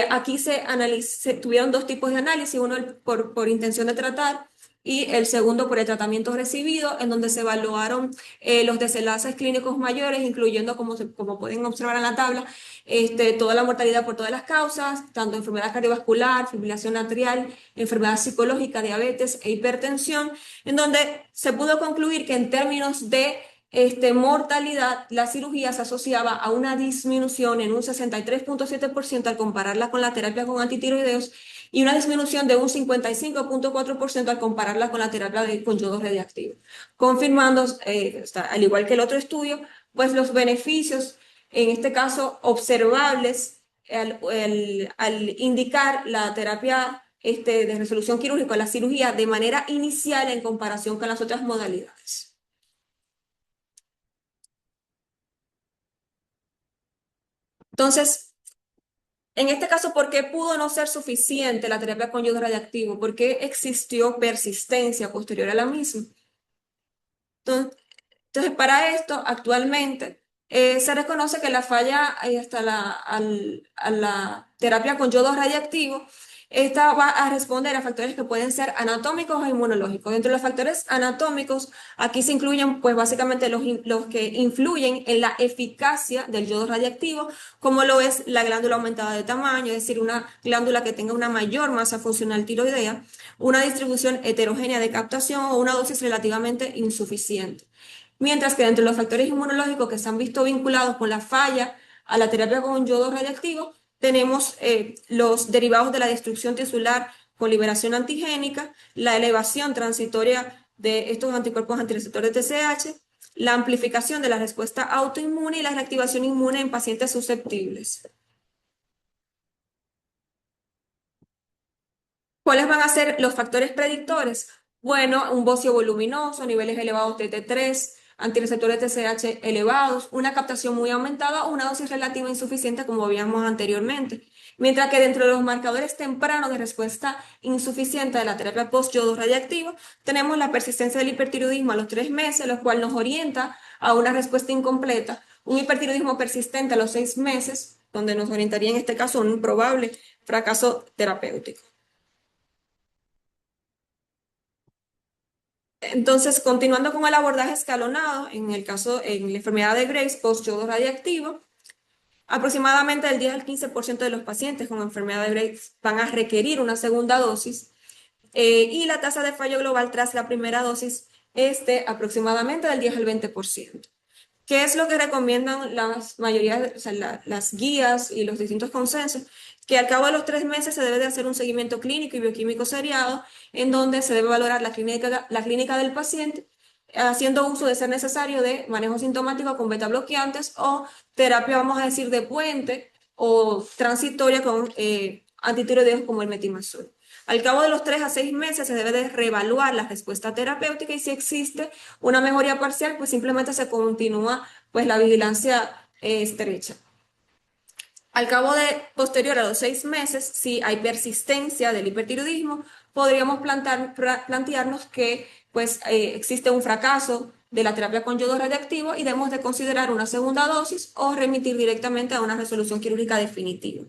Aquí se tuvieron dos tipos de análisis, uno por intención de tratar y el segundo por el tratamiento recibido, en donde se evaluaron los desenlaces clínicos mayores, incluyendo, como pueden observar en la tabla, toda la mortalidad por todas las causas, tanto enfermedad cardiovascular, fibrilación atrial, enfermedad psicológica, diabetes e hipertensión, en donde se pudo concluir que en términos de mortalidad, la cirugía se asociaba a una disminución en un 63.7% al compararla con la terapia con antitiroideos y una disminución de un 55.4% al compararla con la terapia con yodo radiactivo, confirmando, al igual que el otro estudio, pues los beneficios, en este caso observables, al indicar la terapia de resolución quirúrgica, la cirugía de manera inicial en comparación con las otras modalidades. Entonces, en este caso, ¿por qué pudo no ser suficiente la terapia con yodo radiactivo? ¿Por qué existió persistencia posterior a la misma? Entonces, para esto, actualmente, se reconoce que la falla a la terapia con yodo radiactivo, esta va a responder a factores que pueden ser anatómicos o inmunológicos. Dentro de los factores anatómicos, aquí se incluyen, pues, básicamente los que influyen en la eficacia del yodo radiactivo, como lo es la glándula aumentada de tamaño, es decir, una glándula que tenga una mayor masa funcional tiroidea, una distribución heterogénea de captación o una dosis relativamente insuficiente. Mientras que dentro de los factores inmunológicos que se han visto vinculados con la falla a la terapia con yodo radiactivo, tenemos los derivados de la destrucción tisular con liberación antigénica, la elevación transitoria de estos anticuerpos antireceptores TSH, la amplificación de la respuesta autoinmune y la reactivación inmune en pacientes susceptibles. ¿Cuáles van a ser los factores predictores? Bueno, un bocio voluminoso, niveles elevados de T3, antireceptores TSH elevados, una captación muy aumentada o una dosis relativa insuficiente como veíamos anteriormente. Mientras que dentro de los marcadores tempranos de respuesta insuficiente de la terapia post-yodo radiactivo, tenemos la persistencia del hipertiroidismo a los 3 meses, lo cual nos orienta a una respuesta incompleta, un hipertiroidismo persistente a los 6 meses, donde nos orientaría en este caso a un probable fracaso terapéutico. Entonces, continuando con el abordaje escalonado, en la enfermedad de Graves post-yodo radiactivo, aproximadamente del 10 al 15% de los pacientes con enfermedad de Graves van a requerir una segunda dosis y la tasa de fallo global tras la primera dosis es de aproximadamente del 10 al 20%. ¿Qué es lo que recomiendan las mayorías, o sea, las guías y los distintos consensos? Que al cabo de los 3 meses se debe de hacer un seguimiento clínico y bioquímico seriado, en donde se debe valorar la clínica del paciente, haciendo uso de ser necesario de manejo sintomático con beta bloqueantes o terapia, vamos a decir, de puente o transitoria con antitiroideos como el metimazol. Al cabo de los 3 a 6 meses se debe de reevaluar la respuesta terapéutica y si existe una mejoría parcial, pues simplemente se continúa pues la vigilancia estrecha. Al cabo de posterior a los 6 meses, si hay persistencia del hipertiroidismo, podríamos plantearnos que pues, existe un fracaso de la terapia con yodo radiactivo y debemos de considerar una segunda dosis o remitir directamente a una resolución quirúrgica definitiva.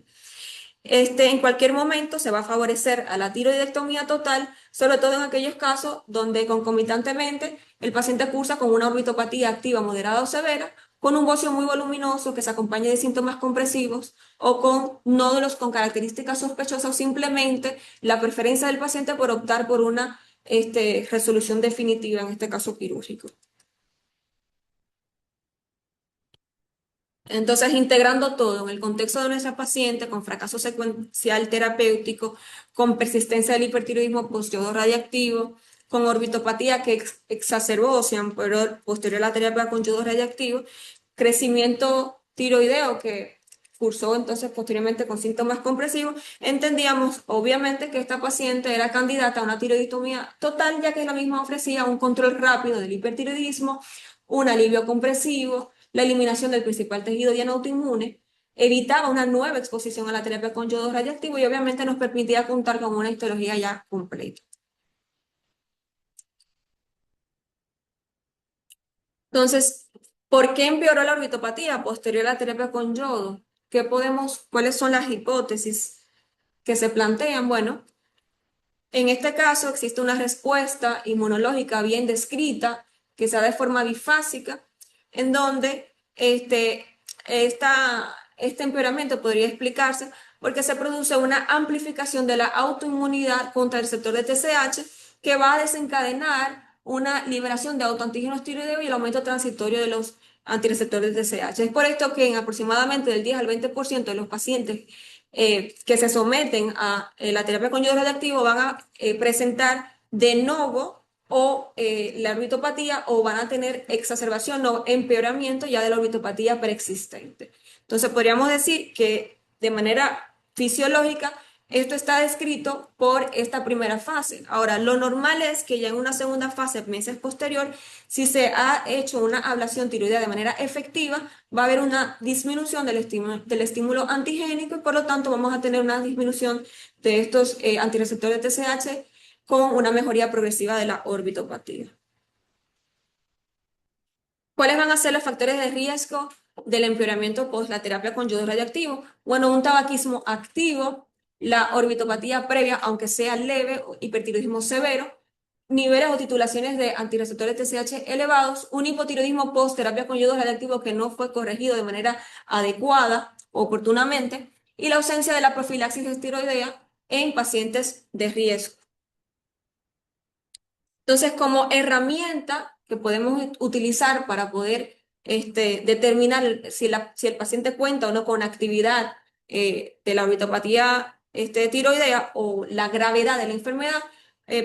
En cualquier momento se va a favorecer a la tiroidectomía total, sobre todo en aquellos casos donde concomitantemente el paciente cursa con una orbitopatía activa moderada o severa, con un bocio muy voluminoso que se acompañe de síntomas compresivos o con nódulos con características sospechosas o simplemente la preferencia del paciente por optar por una resolución definitiva, en este caso quirúrgico. Entonces, integrando todo en el contexto de nuestra paciente con fracaso secuencial terapéutico, con persistencia del hipertiroidismo postyodo radiactivo, con orbitopatía que exacerbó o se amplió posterior a la terapia con yodo radiactivo, crecimiento tiroideo que cursó entonces posteriormente con síntomas compresivos, entendíamos obviamente que esta paciente era candidata a una tiroidectomía total, ya que la misma ofrecía un control rápido del hipertiroidismo, un alivio compresivo, la eliminación del principal tejido diana autoinmune, evitaba una nueva exposición a la terapia con yodo radiactivo y obviamente nos permitía contar con una histología ya completa. Entonces, ¿por qué empeoró la orbitopatía posterior a la terapia con yodo? ¿Cuáles son las hipótesis que se plantean? Bueno, en este caso existe una respuesta inmunológica bien descrita que se da de forma bifásica, en donde este empeoramiento podría explicarse porque se produce una amplificación de la autoinmunidad contra el receptor de TSH que va a desencadenar una liberación de autoantígenos tiroideos y el aumento transitorio de los antirreceptores de TSH. Es por esto que en aproximadamente del 10 al 20% de los pacientes que se someten a la terapia con yodo radiactivo van a presentar de novo o la orbitopatía o van a tener exacerbación o empeoramiento ya de la orbitopatía preexistente. Entonces podríamos decir que de manera fisiológica esto está descrito por esta primera fase. Ahora, lo normal es que ya en una segunda fase, meses posterior, si se ha hecho una ablación tiroidea de manera efectiva, va a haber una disminución del estímulo antigénico y por lo tanto vamos a tener una disminución de estos antirreceptores de TSH con una mejoría progresiva de la orbitopatía. ¿Cuáles van a ser los factores de riesgo del empeoramiento post la terapia con yodo radioactivo? Bueno, un tabaquismo activo, la orbitopatía previa, aunque sea leve, hipertiroidismo severo, niveles o titulaciones de antirreceptores TSH elevados, un hipotiroidismo post terapia con yodo radioactivo que no fue corregido de manera adecuada o oportunamente, y la ausencia de la profilaxis esteroidea en pacientes de riesgo. Entonces, como herramienta que podemos utilizar para poder determinar si el paciente cuenta o no con actividad de la orbitopatía tiroidea o la gravedad de la enfermedad,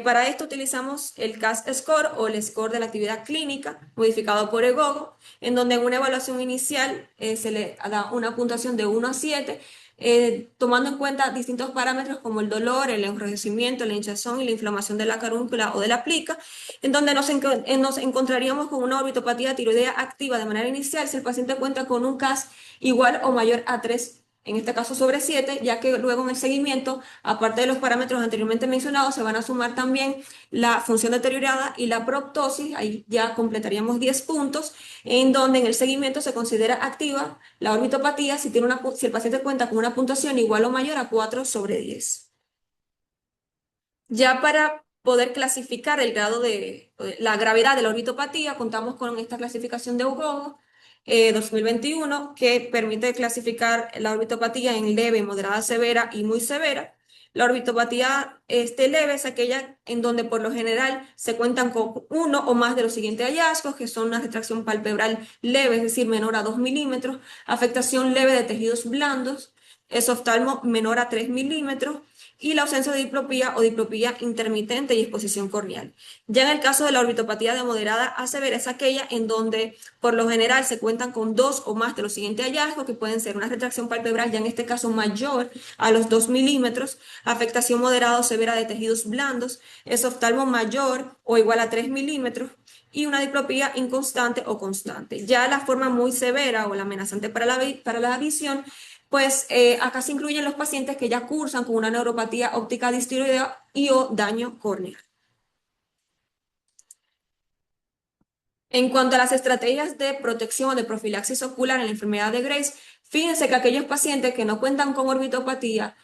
para esto utilizamos el CAS-score o el score de la actividad clínica modificado por EGOGO, en donde en una evaluación inicial se le da una puntuación de 1 a 7, tomando en cuenta distintos parámetros como el dolor, el enrojecimiento, la hinchazón y la inflamación de la carúncula o de la plica, en donde nos encontraríamos con una orbitopatía tiroidea activa de manera inicial si el paciente cuenta con un CAS igual o mayor a 3, en este caso sobre 7, ya que luego en el seguimiento, aparte de los parámetros anteriormente mencionados, se van a sumar también la función deteriorada y la proptosis, ahí ya completaríamos 10 puntos, en donde en el seguimiento se considera activa la orbitopatía si el paciente cuenta con una puntuación igual o mayor a 4 sobre 10. Ya para poder clasificar el grado de la gravedad de la orbitopatía, contamos con esta clasificación de UGOGO 2021 que permite clasificar la orbitopatía en leve, moderada, severa y muy severa. La orbitopatía leve es aquella en donde por lo general se cuentan con uno o más de los siguientes hallazgos, que son una retracción palpebral leve, es decir, menor a 2 milímetros, afectación leve de tejidos blandos, esoftalmo menor a 3 milímetros, y la ausencia de diplopía o diplopía intermitente y exposición corneal. Ya en el caso de la orbitopatía de moderada a severa es aquella en donde por lo general se cuentan con dos o más de los siguientes hallazgos, que pueden ser una retracción palpebral, ya en este caso mayor a los 2 milímetros, afectación moderada o severa de tejidos blandos, esoftalmo mayor o igual a 3 milímetros, y una diplopía inconstante o constante. Ya la forma muy severa o la amenazante para la visión, pues acá se incluyen los pacientes que ya cursan con una neuropatía óptica distiroidea y o daño córneo. En cuanto a las estrategias de protección o de profilaxis ocular en la enfermedad de Graves, fíjense que aquellos pacientes que no cuentan con orbitopatía,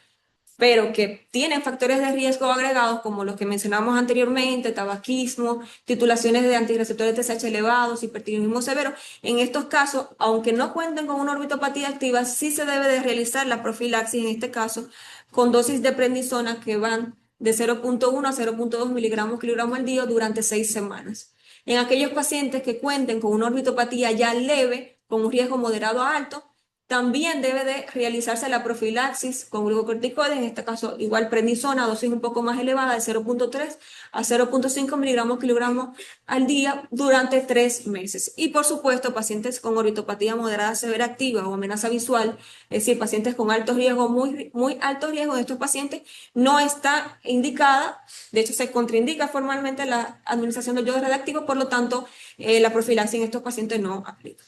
pero que tienen factores de riesgo agregados como los que mencionamos anteriormente, tabaquismo, titulaciones de antirreceptores TSH elevados, hipertiroidismo severo, en estos casos, aunque no cuenten con una orbitopatía activa, sí se debe de realizar la profilaxis, en este caso, con dosis de prednisona que van de 0,1 a 0,2 miligramos kilogramo al día durante 6 semanas. En aquellos pacientes que cuenten con una orbitopatía ya leve, con un riesgo moderado a alto, también debe de realizarse la profilaxis con glucocorticoides, en este caso igual prednisona, dosis un poco más elevada de 0,3 a 0,5 miligramos kilogramos al día durante 3 meses. Y por supuesto, pacientes con orbitopatía moderada severa activa o amenaza visual, es decir, pacientes con alto riesgo, muy alto riesgo, de estos pacientes no está indicada, de hecho se contraindica formalmente la administración del yodo radioactivo, por lo tanto, la profilaxis en estos pacientes no aplica.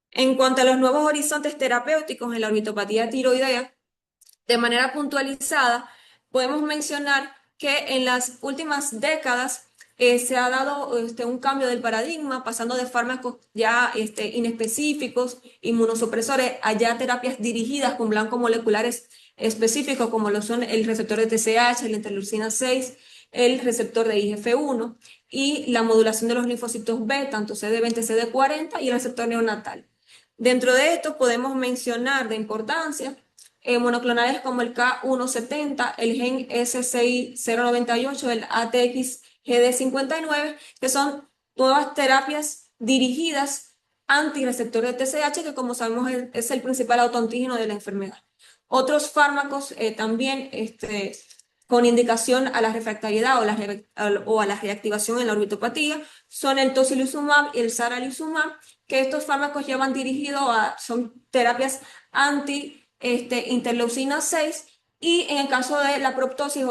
En cuanto a los nuevos horizontes terapéuticos en la orbitopatía tiroidea, de manera puntualizada, podemos mencionar que en las últimas décadas se ha dado un cambio del paradigma, pasando de fármacos ya inespecíficos, inmunosupresores, a ya terapias dirigidas con blancos moleculares específicos, como lo son el receptor de TSH, la interleucina 6, el receptor de IGF-1 y la modulación de los linfocitos B, tanto CD20, CD40 y el receptor neonatal. Dentro de esto podemos mencionar de importancia monoclonales como el K170, el gen S6098, el ATXGD59, que son nuevas terapias dirigidas antirreceptor de TSH, que como sabemos es el principal autoantígeno de la enfermedad. Otros fármacos también con indicación a la refractariedad o a la reactivación en la orbitopatía son el tocilizumab y el saralizumab, que estos fármacos llevan dirigidos son terapias interleucina 6, y en el caso de la proptosis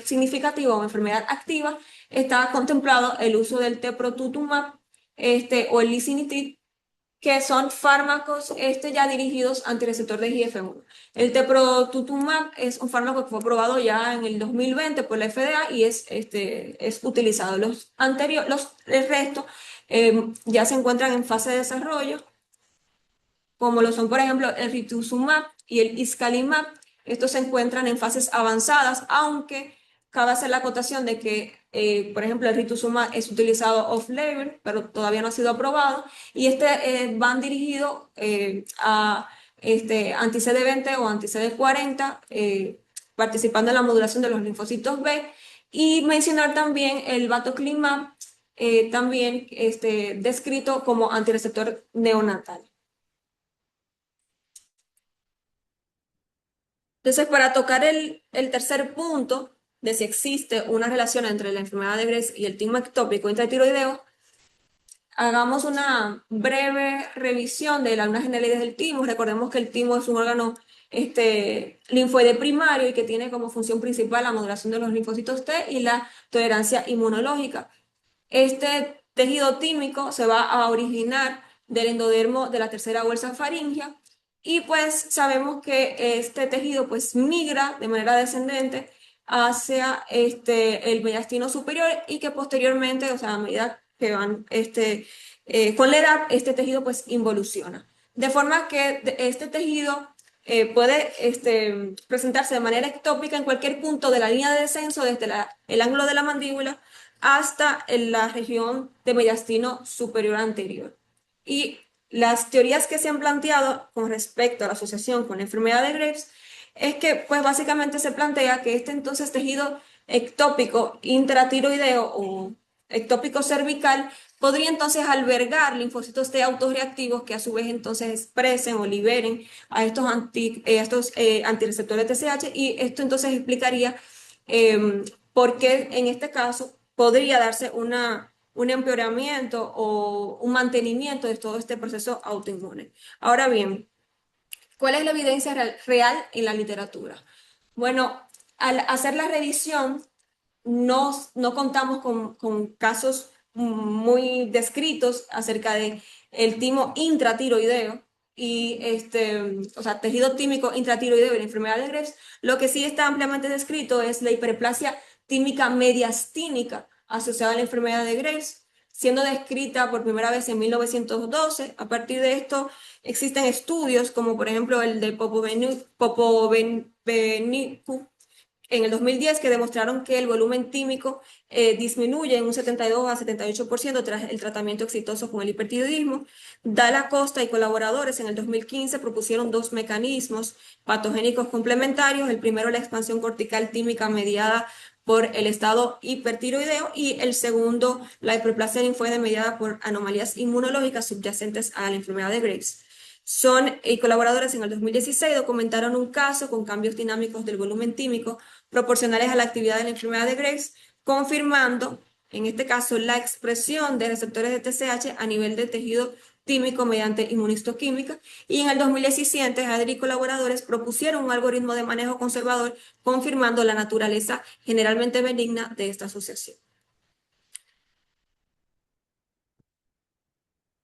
significativa o enfermedad activa, está contemplado el uso del teprotutumab o el lisinipril, que son fármacos ya dirigidos antirreceptor de IGF-1. El teprotutumab es un fármaco que fue aprobado ya en el 2020 por la FDA y es utilizado. El resto ya se encuentran en fase de desarrollo, como lo son, por ejemplo, el rituximab y el iscalimab. Estos se encuentran en fases avanzadas, aunque cabe hacer la acotación de que, por ejemplo, el rituximab es utilizado off-label, pero todavía no ha sido aprobado, y van dirigidos a anti-CD20 o anti-CD40, participando en la modulación de los linfocitos B, y mencionar también el batoclimab, también descrito como antirreceptor neonatal. Entonces, para tocar el tercer punto de si existe una relación entre la enfermedad de Graves y el tumor ectópico intratiroideo, hagamos una breve revisión de algunas generalidades del timo. Recordemos que el timo es un órgano linfoide primario y que tiene como función principal la modulación de los linfocitos T y la tolerancia inmunológica. Este tejido tímico se va a originar del endodermo de la tercera bolsa faríngea, y pues sabemos que este tejido pues migra de manera descendente hacia el mediastino superior, y que posteriormente, o sea, a medida que van con la edad, este tejido pues involuciona. De forma que este tejido puede presentarse de manera ectópica en cualquier punto de la línea de descenso, desde el ángulo de la mandíbula hasta en la región de mediastino superior anterior. Y las teorías que se han planteado con respecto a la asociación con la enfermedad de Graves es que pues básicamente se plantea que este entonces tejido ectópico intratiroideo o ectópico cervical podría entonces albergar linfocitos T autorreactivos que a su vez entonces expresen o liberen a estos antirreceptores TSH, y esto entonces explicaría por qué en este caso podría darse un empeoramiento o un mantenimiento de todo este proceso autoinmune. Ahora bien, ¿cuál es la evidencia real en la literatura? Bueno, al hacer la revisión, no contamos con casos muy descritos acerca de el timo intratiroideo y o sea, tejido tímico intratiroideo y la enfermedad de Graves. Lo que sí está ampliamente descrito es la hiperplasia tímica mediastínica asociada a la enfermedad de Graves, siendo descrita por primera vez en 1912. A partir de esto existen estudios como por ejemplo el de Popovenicu en el 2010, que demostraron que el volumen tímico disminuye en un 72 a 78% tras el tratamiento exitoso con el hipertiroidismo. Dalla Costa y colaboradores en el 2015 propusieron dos mecanismos patogénicos complementarios: el primero, la expansión cortical tímica mediada por el estado hipertiroideo, y el segundo, la hiperplasia linfoide mediada por anomalías inmunológicas subyacentes a la enfermedad de Graves. Son y colaboradores en el 2016 documentaron un caso con cambios dinámicos del volumen tímico proporcionales a la actividad de la enfermedad de Graves, confirmando, en este caso, la expresión de receptores de TSH a nivel de tejido tímico mediante inmunistoquímica. Y en el 2017, Hadri y colaboradores propusieron un algoritmo de manejo conservador, confirmando la naturaleza generalmente benigna de esta asociación.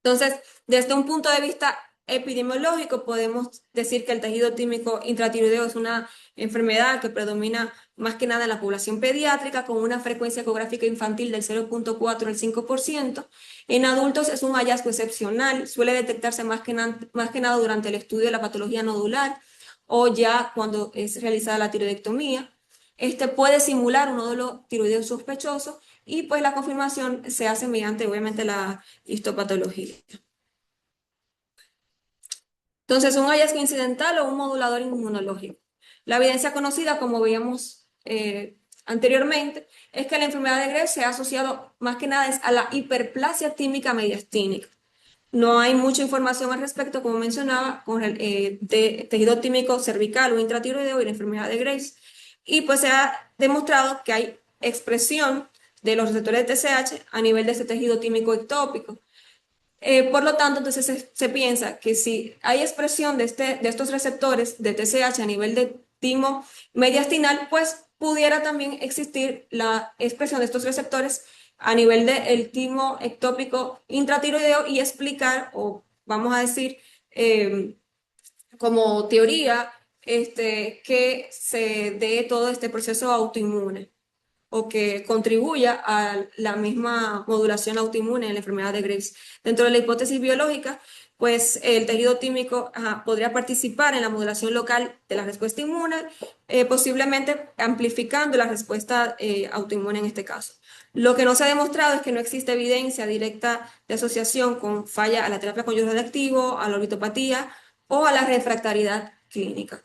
Entonces, desde un punto de vista epidemiológico, podemos decir que el tejido tímico intratiroideo es una enfermedad que predomina más que nada en la población pediátrica, con una frecuencia ecográfica infantil del 0.4 al 5%. En adultos es un hallazgo excepcional, suele detectarse más que nada durante el estudio de la patología nodular o ya cuando es realizada la tiroidectomía. Este puede simular un nódulo tiroideo sospechoso, y pues la confirmación se hace mediante obviamente la histopatología. Entonces, un hallazgo incidental o un modulador inmunológico. La evidencia conocida, como veíamos anteriormente, es que la enfermedad de Graves se ha asociado más que nada a la hiperplasia tímica mediastínica. No hay mucha información al respecto, como mencionaba, con el de tejido tímico cervical o intratiroideo y la enfermedad de Graves. Y pues se ha demostrado que hay expresión de los receptores de TSH a nivel de este tejido tímico ectópico. Por lo tanto, entonces se piensa que si hay expresión de estos receptores de TSH a nivel de timo mediastinal, pues pudiera también existir la expresión de estos receptores a nivel del timo ectópico intratiroideo, y explicar, o vamos a decir, como teoría, que se dé todo este proceso autoinmune, o que contribuya a la misma modulación autoinmune en la enfermedad de Graves. Dentro de la hipótesis biológica, pues el tejido tímico podría participar en la modulación local de la respuesta inmune, posiblemente amplificando la respuesta autoinmune en este caso. Lo que no se ha demostrado es que no existe evidencia directa de asociación con falla a la terapia con iodo reactivo, a la orbitopatía o a la refractariedad clínica.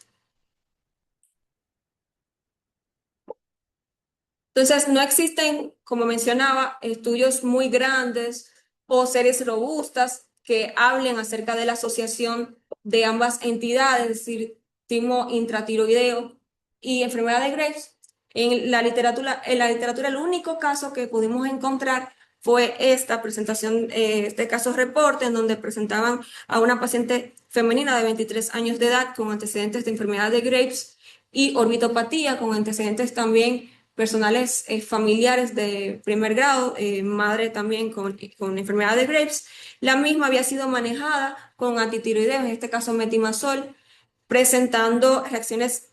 Entonces, no existen, como mencionaba, estudios muy grandes o series robustas que hablen acerca de la asociación de ambas entidades, es decir, timo intratiroideo y enfermedad de Graves. En la literatura, el único caso que pudimos encontrar fue esta presentación, este caso reporte, en donde presentaban a una paciente femenina de 23 años de edad con antecedentes de enfermedad de Graves y orbitopatía, con antecedentes también personales familiares de primer grado, madre también con enfermedad de Graves. La misma había sido manejada con antitiroideos, en este caso metimazol, presentando reacciones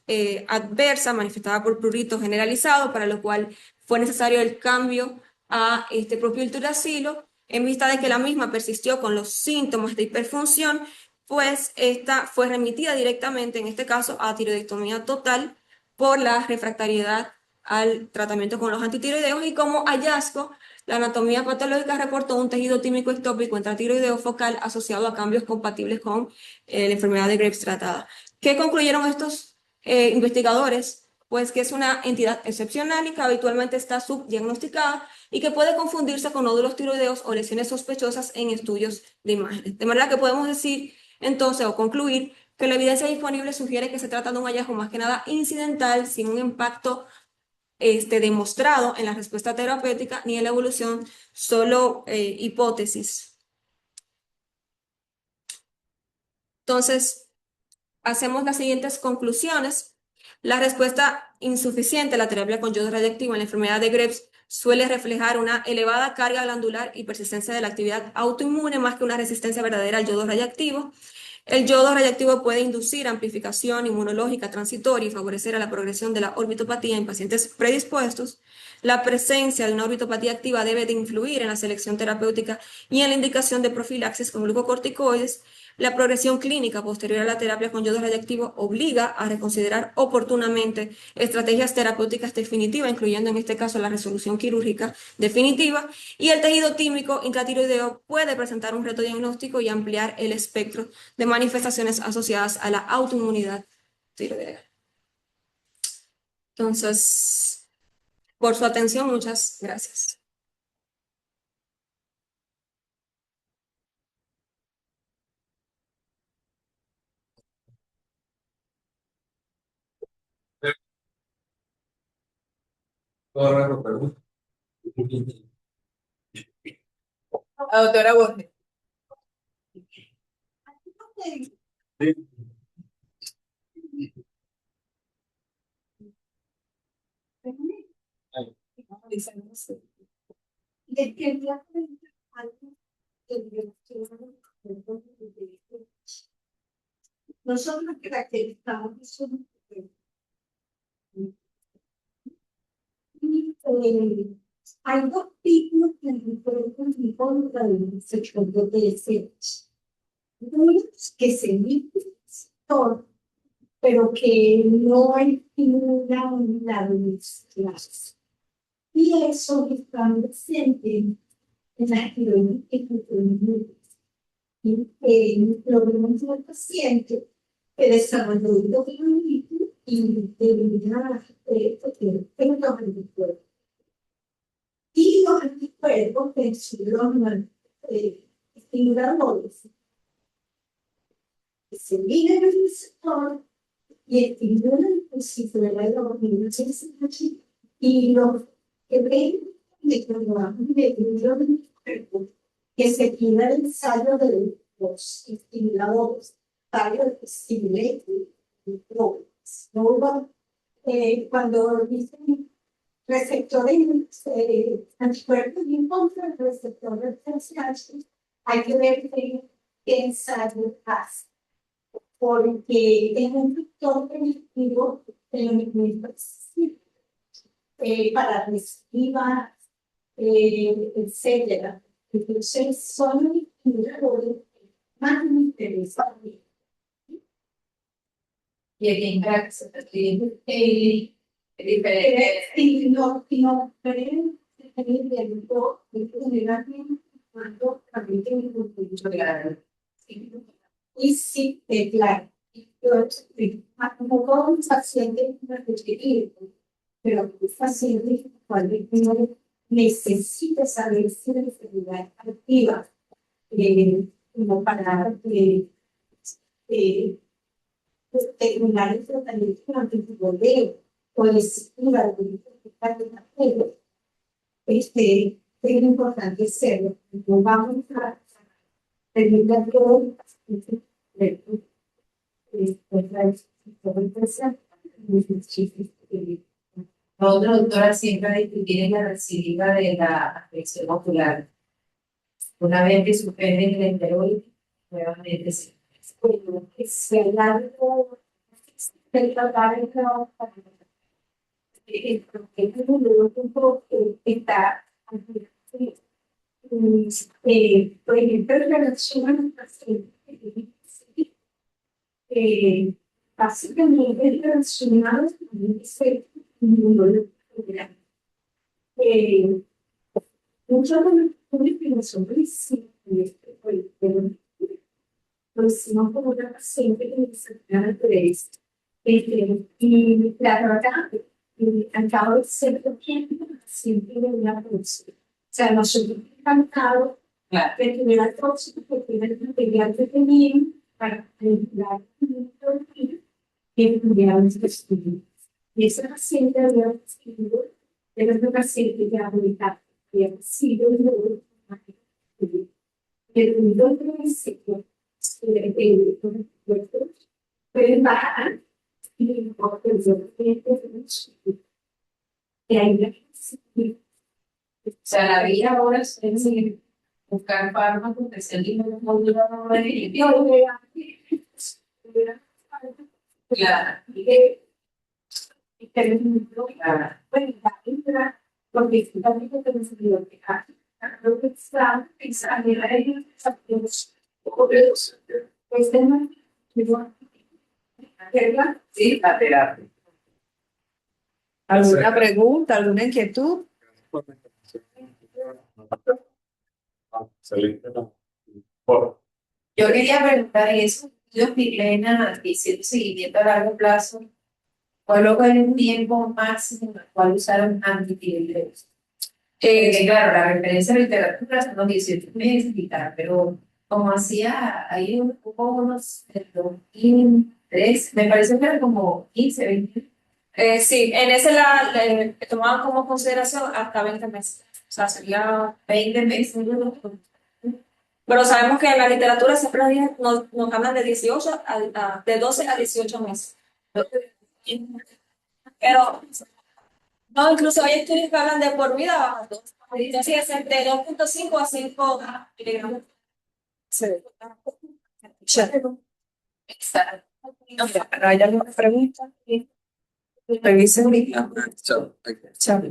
adversas manifestadas por prurito generalizado, para lo cual fue necesario el cambio a este propilturacilo, en vista de que la misma persistió con los síntomas de hiperfunción, pues esta fue remitida directamente, en este caso, a tiroidectomía total por la refractariedad al tratamiento con los antitiroideos, y como hallazgo, la anatomía patológica reportó un tejido tímico ectópico intratiroideo focal asociado a cambios compatibles con la enfermedad de Graves tratada. ¿Qué concluyeron estos investigadores, pues que es una entidad excepcional y que habitualmente está subdiagnosticada y que puede confundirse con nódulos tiroideos o lesiones sospechosas en estudios de imágenes. De manera que podemos decir entonces o concluir que la evidencia disponible sugiere que se trata de un hallazgo más que nada incidental, sin un impacto demostrado en la respuesta terapéutica ni en la evolución, solo hipótesis. Entonces, hacemos las siguientes conclusiones. La respuesta insuficiente a la terapia con yodo radiactivo en la enfermedad de Graves suele reflejar una elevada carga glandular y persistencia de la actividad autoinmune más que una resistencia verdadera al yodo radiactivo. El yodo radiactivo puede inducir amplificación inmunológica transitoria y favorecer a la progresión de la orbitopatía en pacientes predispuestos. La presencia de una orbitopatía activa debe de influir en la selección terapéutica y en la indicación de profilaxis con glucocorticoides. La progresión clínica posterior a la terapia con yodo radiactivo obliga a reconsiderar oportunamente estrategias terapéuticas definitivas, incluyendo en este caso la resolución quirúrgica definitiva, y el tejido tímico intratiroideo puede presentar un reto diagnóstico y ampliar el espectro de manifestaciones asociadas a la autoinmunidad tiroidea. Entonces, por su atención, muchas gracias. La doctora Borges. Nosotros caracterizamos eso. Hay dos tipos de diferentes tipos de sector de desechos. Unos que se emiten todo, pero que no estimulan la clase. Y eso está presente en las tiroides y lo vemos en el paciente que desarrolló endocrinitis y debilidad los anticuerpos. Y los anticuerpos que son estimuladores que se miran en el receptor y estimulan el ciclo de la hormona y los que ven de los anticuerpos que se queda el ensayo de los estimuladores, tallo stimulating programs. Cuando dicen receptores anticuerpos y en contra del receptor de TSH, hay que ver qué ensayo hace, porque es un factor predictivo de lo mismo para reactivar, etcétera. Entonces, son los estimuladores más interesantes. Y aquí en casa, y no creen cuando también tienen un poquito de claro. Y sí, claro. Como todo un paciente pero un paciente cuando necesita saber si la enfermedad activa como para terminar el tratamiento con antibiótico o desactivar es importante hacerlo. No vamos a terminar todo otra doctora siempre distingue la recidiva de la afección ocular. Una vez que suspenden el esteroide, nuevamente se está por ejemplo, en relación a los pacientes básicamente relacionados con el efecto inmunológico. Muchos de los estudios que nosotros hicimos, pues no como una paciente que necesitaba 3, Y la verdad, al cabo de cierto tiempo, siempre de una próxima. O sea, nosotros encantado de tener al próximo porque era el material que teníamos para ayudar que estudiaban este estudio. Y esa paciente había recibido, era una paciente ya habilitada, había recibido el neuroinformático. Pero en 2005, el cuerpo fue bajar y O sea, la vida ahora es buscar fármacos que se elijan los moduladores y claro, sí, la terapia. ¿Alguna pregunta, alguna inquietud? Excelente. Yo quería preguntar eso, los Mirena hicieron seguimiento a largo plazo, ¿cuál es el tiempo máximo en el cual usaron antipiretroides? Que claro, la referencia a la literatura son los 18 meses y tal, pero como hacía, ahí hubo unos en 2003, me parece que era como 15, 20. Sí, en ese tomaban como consideración hasta 20 meses. O sea, sería 20 meses. pero sabemos que en la literatura siempre nos hablan de 18 de 12 a 18 meses. Pero no, incluso hay estudios que hablan de por vida, sí, es de 2.5 a 5 miligramos. Sí. Exacto. No, ¿hay alguna pregunta? Revisen ahorita. Chao. Chao.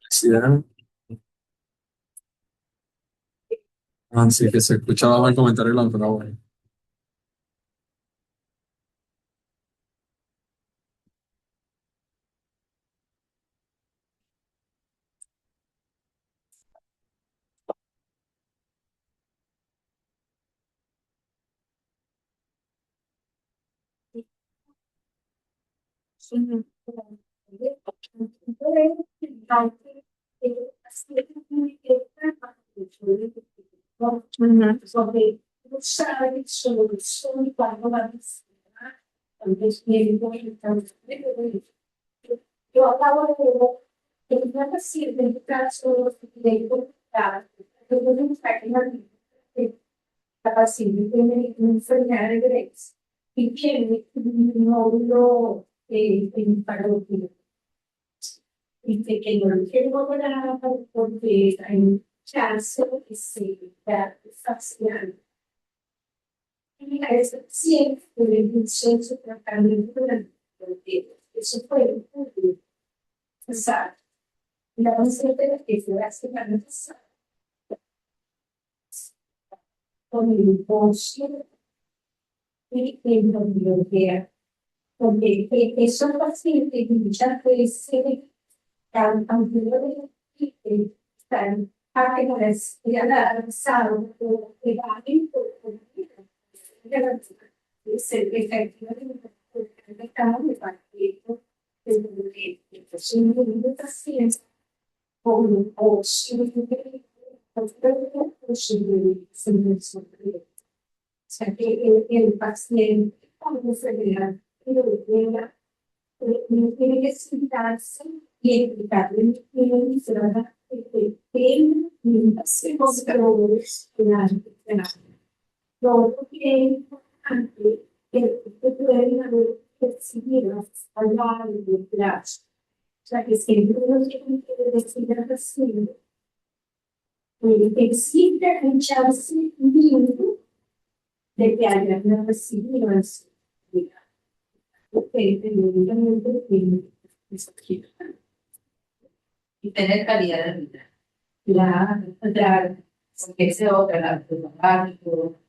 Felicidades. Ah, sí, que se escuchaba mal comentario, pero bueno. Sobre usar solución cuando la necesidad, entonces yo acabo de ver que una paciente en el caso de contar, la paciente tiene una enfermedad de Graves y tiene un nódulo en parótida. Dice que no lo quiere operar porque hay chance de que se vea facial. Y a ese paciente le inició su tratamiento durante el tiempo. Eso fue el punto. Exacto. La paciente que fue la semana pasada con el negocio y en donde porque esos pacientes muchas veces aunque no están apenas avanzados o evaluados se efectivamente estamos repartiendo el posible de pacientes con o o sea que el paciente con enfermedad tiene que sentarse y explicarle que se va a el lo otro que es importante es que pueden haber percibido hablar de plazo. O sea que siempre uno tiene que decir al paciente existe un chance mínimo de que haya recibido eso. Y tener calidad de vida. Claro. Porque ese es otra, la automático,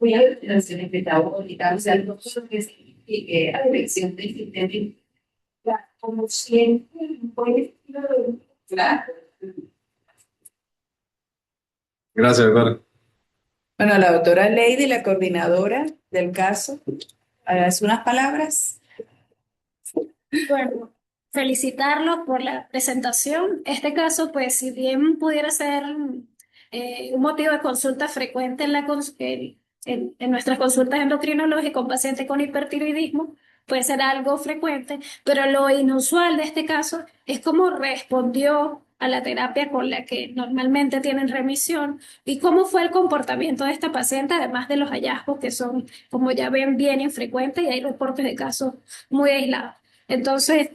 voy a relaciones metabólicas, o sea, todo lo que signifique afección del sistema. Como siempre, un buen estilo de vida. Claro. Gracias, doctor. Bueno, la doctora Lady, la coordinadora, del caso. ¿Unas palabras? Bueno, felicitarlo por la presentación. Este caso, pues, si bien pudiera ser un motivo de consulta frecuente en nuestras consultas endocrinológicas con pacientes con hipertiroidismo, puede ser algo frecuente, pero lo inusual de este caso es cómo respondió a la terapia con la que normalmente tienen remisión y cómo fue el comportamiento de esta paciente, además de los hallazgos que son, como ya ven, bien infrecuentes y hay reportes de casos muy aislados. Entonces,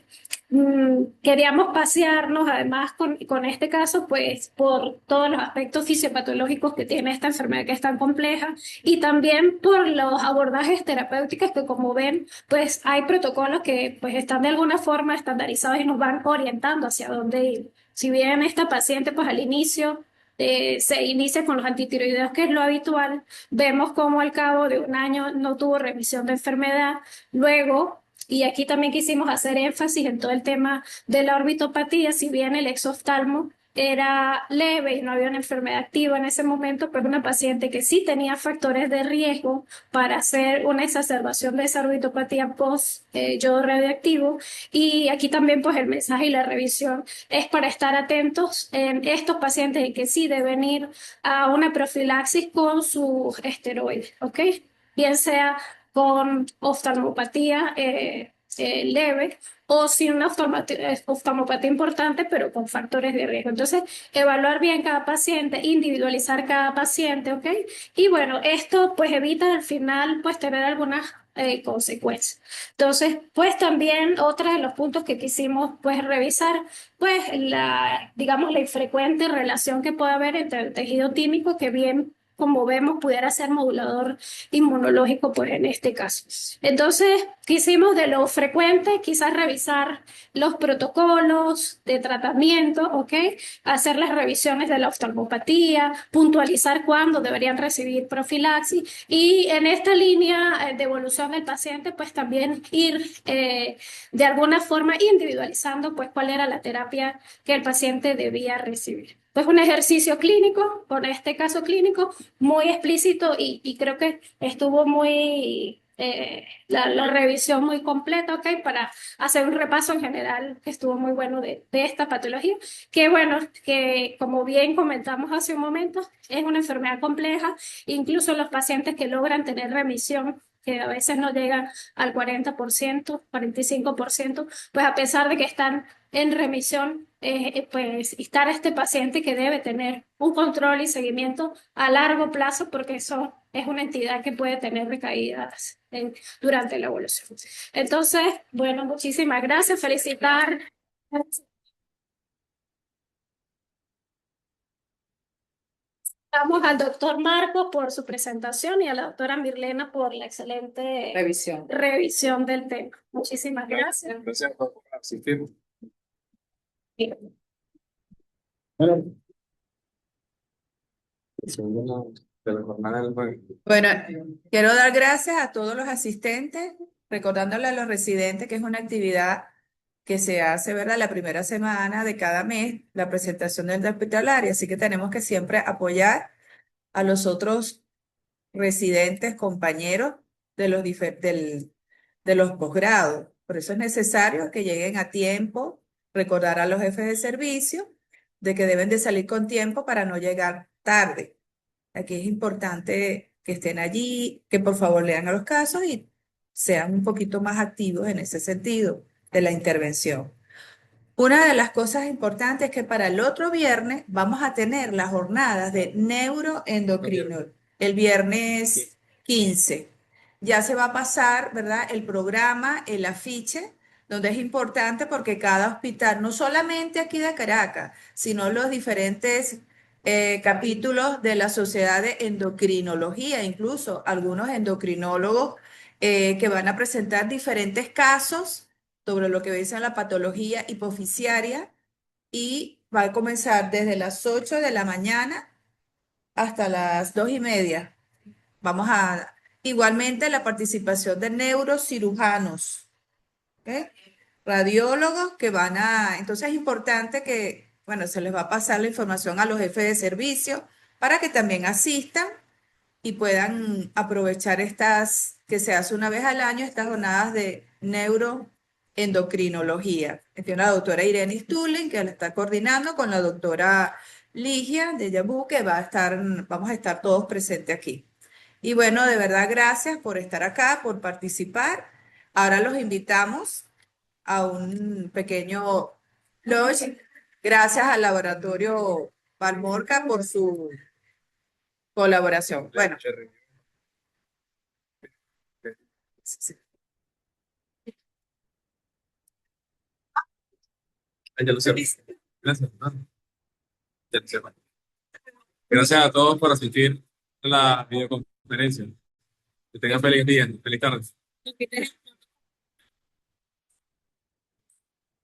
queríamos pasearnos además con este caso, pues por todos los aspectos fisiopatológicos que tiene esta enfermedad que es tan compleja y también por los abordajes terapéuticos que como ven, pues hay protocolos que pues están de alguna forma estandarizados y nos van orientando hacia dónde ir. Si bien esta paciente pues al inicio se inicia con los antitiroideos, que es lo habitual, vemos como al cabo de un año no tuvo remisión de enfermedad, luego. Y aquí también quisimos hacer énfasis en todo el tema de la orbitopatía, si bien el exoftalmo era leve y no había una enfermedad activa en ese momento, pero una paciente que sí tenía factores de riesgo para hacer una exacerbación de esa orbitopatía post yodo radioactivo. Y aquí también pues el mensaje y la revisión es para estar atentos en estos pacientes en que sí deben ir a una profilaxis con sus esteroides, ¿ok? Bien sea con oftalmopatía leve o sin una oftalmopatía importante, pero con factores de riesgo. Entonces, evaluar bien cada paciente, individualizar cada paciente, ¿ok? Y bueno, esto pues evita al final pues tener algunas consecuencias. Entonces, pues también otro de los puntos que quisimos pues revisar, pues digamos, la infrecuente relación que puede haber entre el tejido tímico que bien como vemos, pudiera ser modulador inmunológico, pues en este caso. Entonces, quisimos de lo frecuente, quizás revisar los protocolos de tratamiento, ¿ok? Hacer las revisiones de la oftalmopatía, puntualizar cuándo deberían recibir profilaxis y en esta línea de evolución del paciente, pues también ir de alguna forma individualizando, pues cuál era la terapia que el paciente debía recibir. Pues un ejercicio clínico, con este caso clínico, muy explícito y creo que estuvo muy, la revisión muy completa, ¿ok? Para hacer un repaso en general que estuvo muy bueno de esta patología, que bueno, que como bien comentamos hace un momento, es una enfermedad compleja, incluso los pacientes que logran tener remisión que a veces no llegan al 40%, 45%, pues a pesar de que están en remisión, pues estar este paciente que debe tener un control y seguimiento a largo plazo porque eso es una entidad que puede tener recaídas durante la evolución. Entonces, bueno, muchísimas gracias, felicitar. Damos al doctor Marcos por su presentación y a la doctora Mirlena por la excelente revisión del tema. Muchísimas gracias. Gracias por asistir. Bueno, de la jornada del jueves. Bueno, quiero dar gracias a todos los asistentes, recordándole a los residentes que es una actividad que se hace, ¿verdad? La primera semana de cada mes, la presentación del hospitalario, así que tenemos que siempre apoyar a los otros residentes, compañeros de los posgrados. Por eso es necesario que lleguen a tiempo, recordar a los jefes de servicio de que deben de salir con tiempo para no llegar tarde. Aquí es importante que estén allí, que por favor lean a los casos y sean un poquito más activos en ese sentido de la intervención. Una de las cosas importantes es que para el otro viernes vamos a tener las jornadas de neuroendocrino, el viernes 15. Ya se va a pasar, ¿verdad? El programa, el afiche, donde es importante porque cada hospital, no solamente aquí de Caracas, sino los diferentes capítulos de la Sociedad de Endocrinología, incluso algunos endocrinólogos que van a presentar diferentes casos sobre lo que dice la patología hipofisiaria y va a comenzar desde las 8 de la mañana hasta las 2:30. Vamos a, igualmente la participación de neurocirujanos, ¿ok? Radiólogos que van a, entonces es importante que, bueno, se les va a pasar la información a los jefes de servicio para que también asistan y puedan aprovechar estas, que se hace una vez al año, estas jornadas de neuroendocrinología. Tiene la doctora Irene Stulin, que la está coordinando con la doctora Ligia de Yabú, que vamos a estar todos presentes aquí. Y bueno, de verdad, gracias por estar acá, por participar. Ahora los invitamos a un pequeño lunch. Gracias al Laboratorio Palmorca por su colaboración. Bueno, sí, sí. Ya lo sé. Gracias. Ya lo sé. Gracias a todos por asistir a la videoconferencia. Que tengan feliz día, feliz tarde.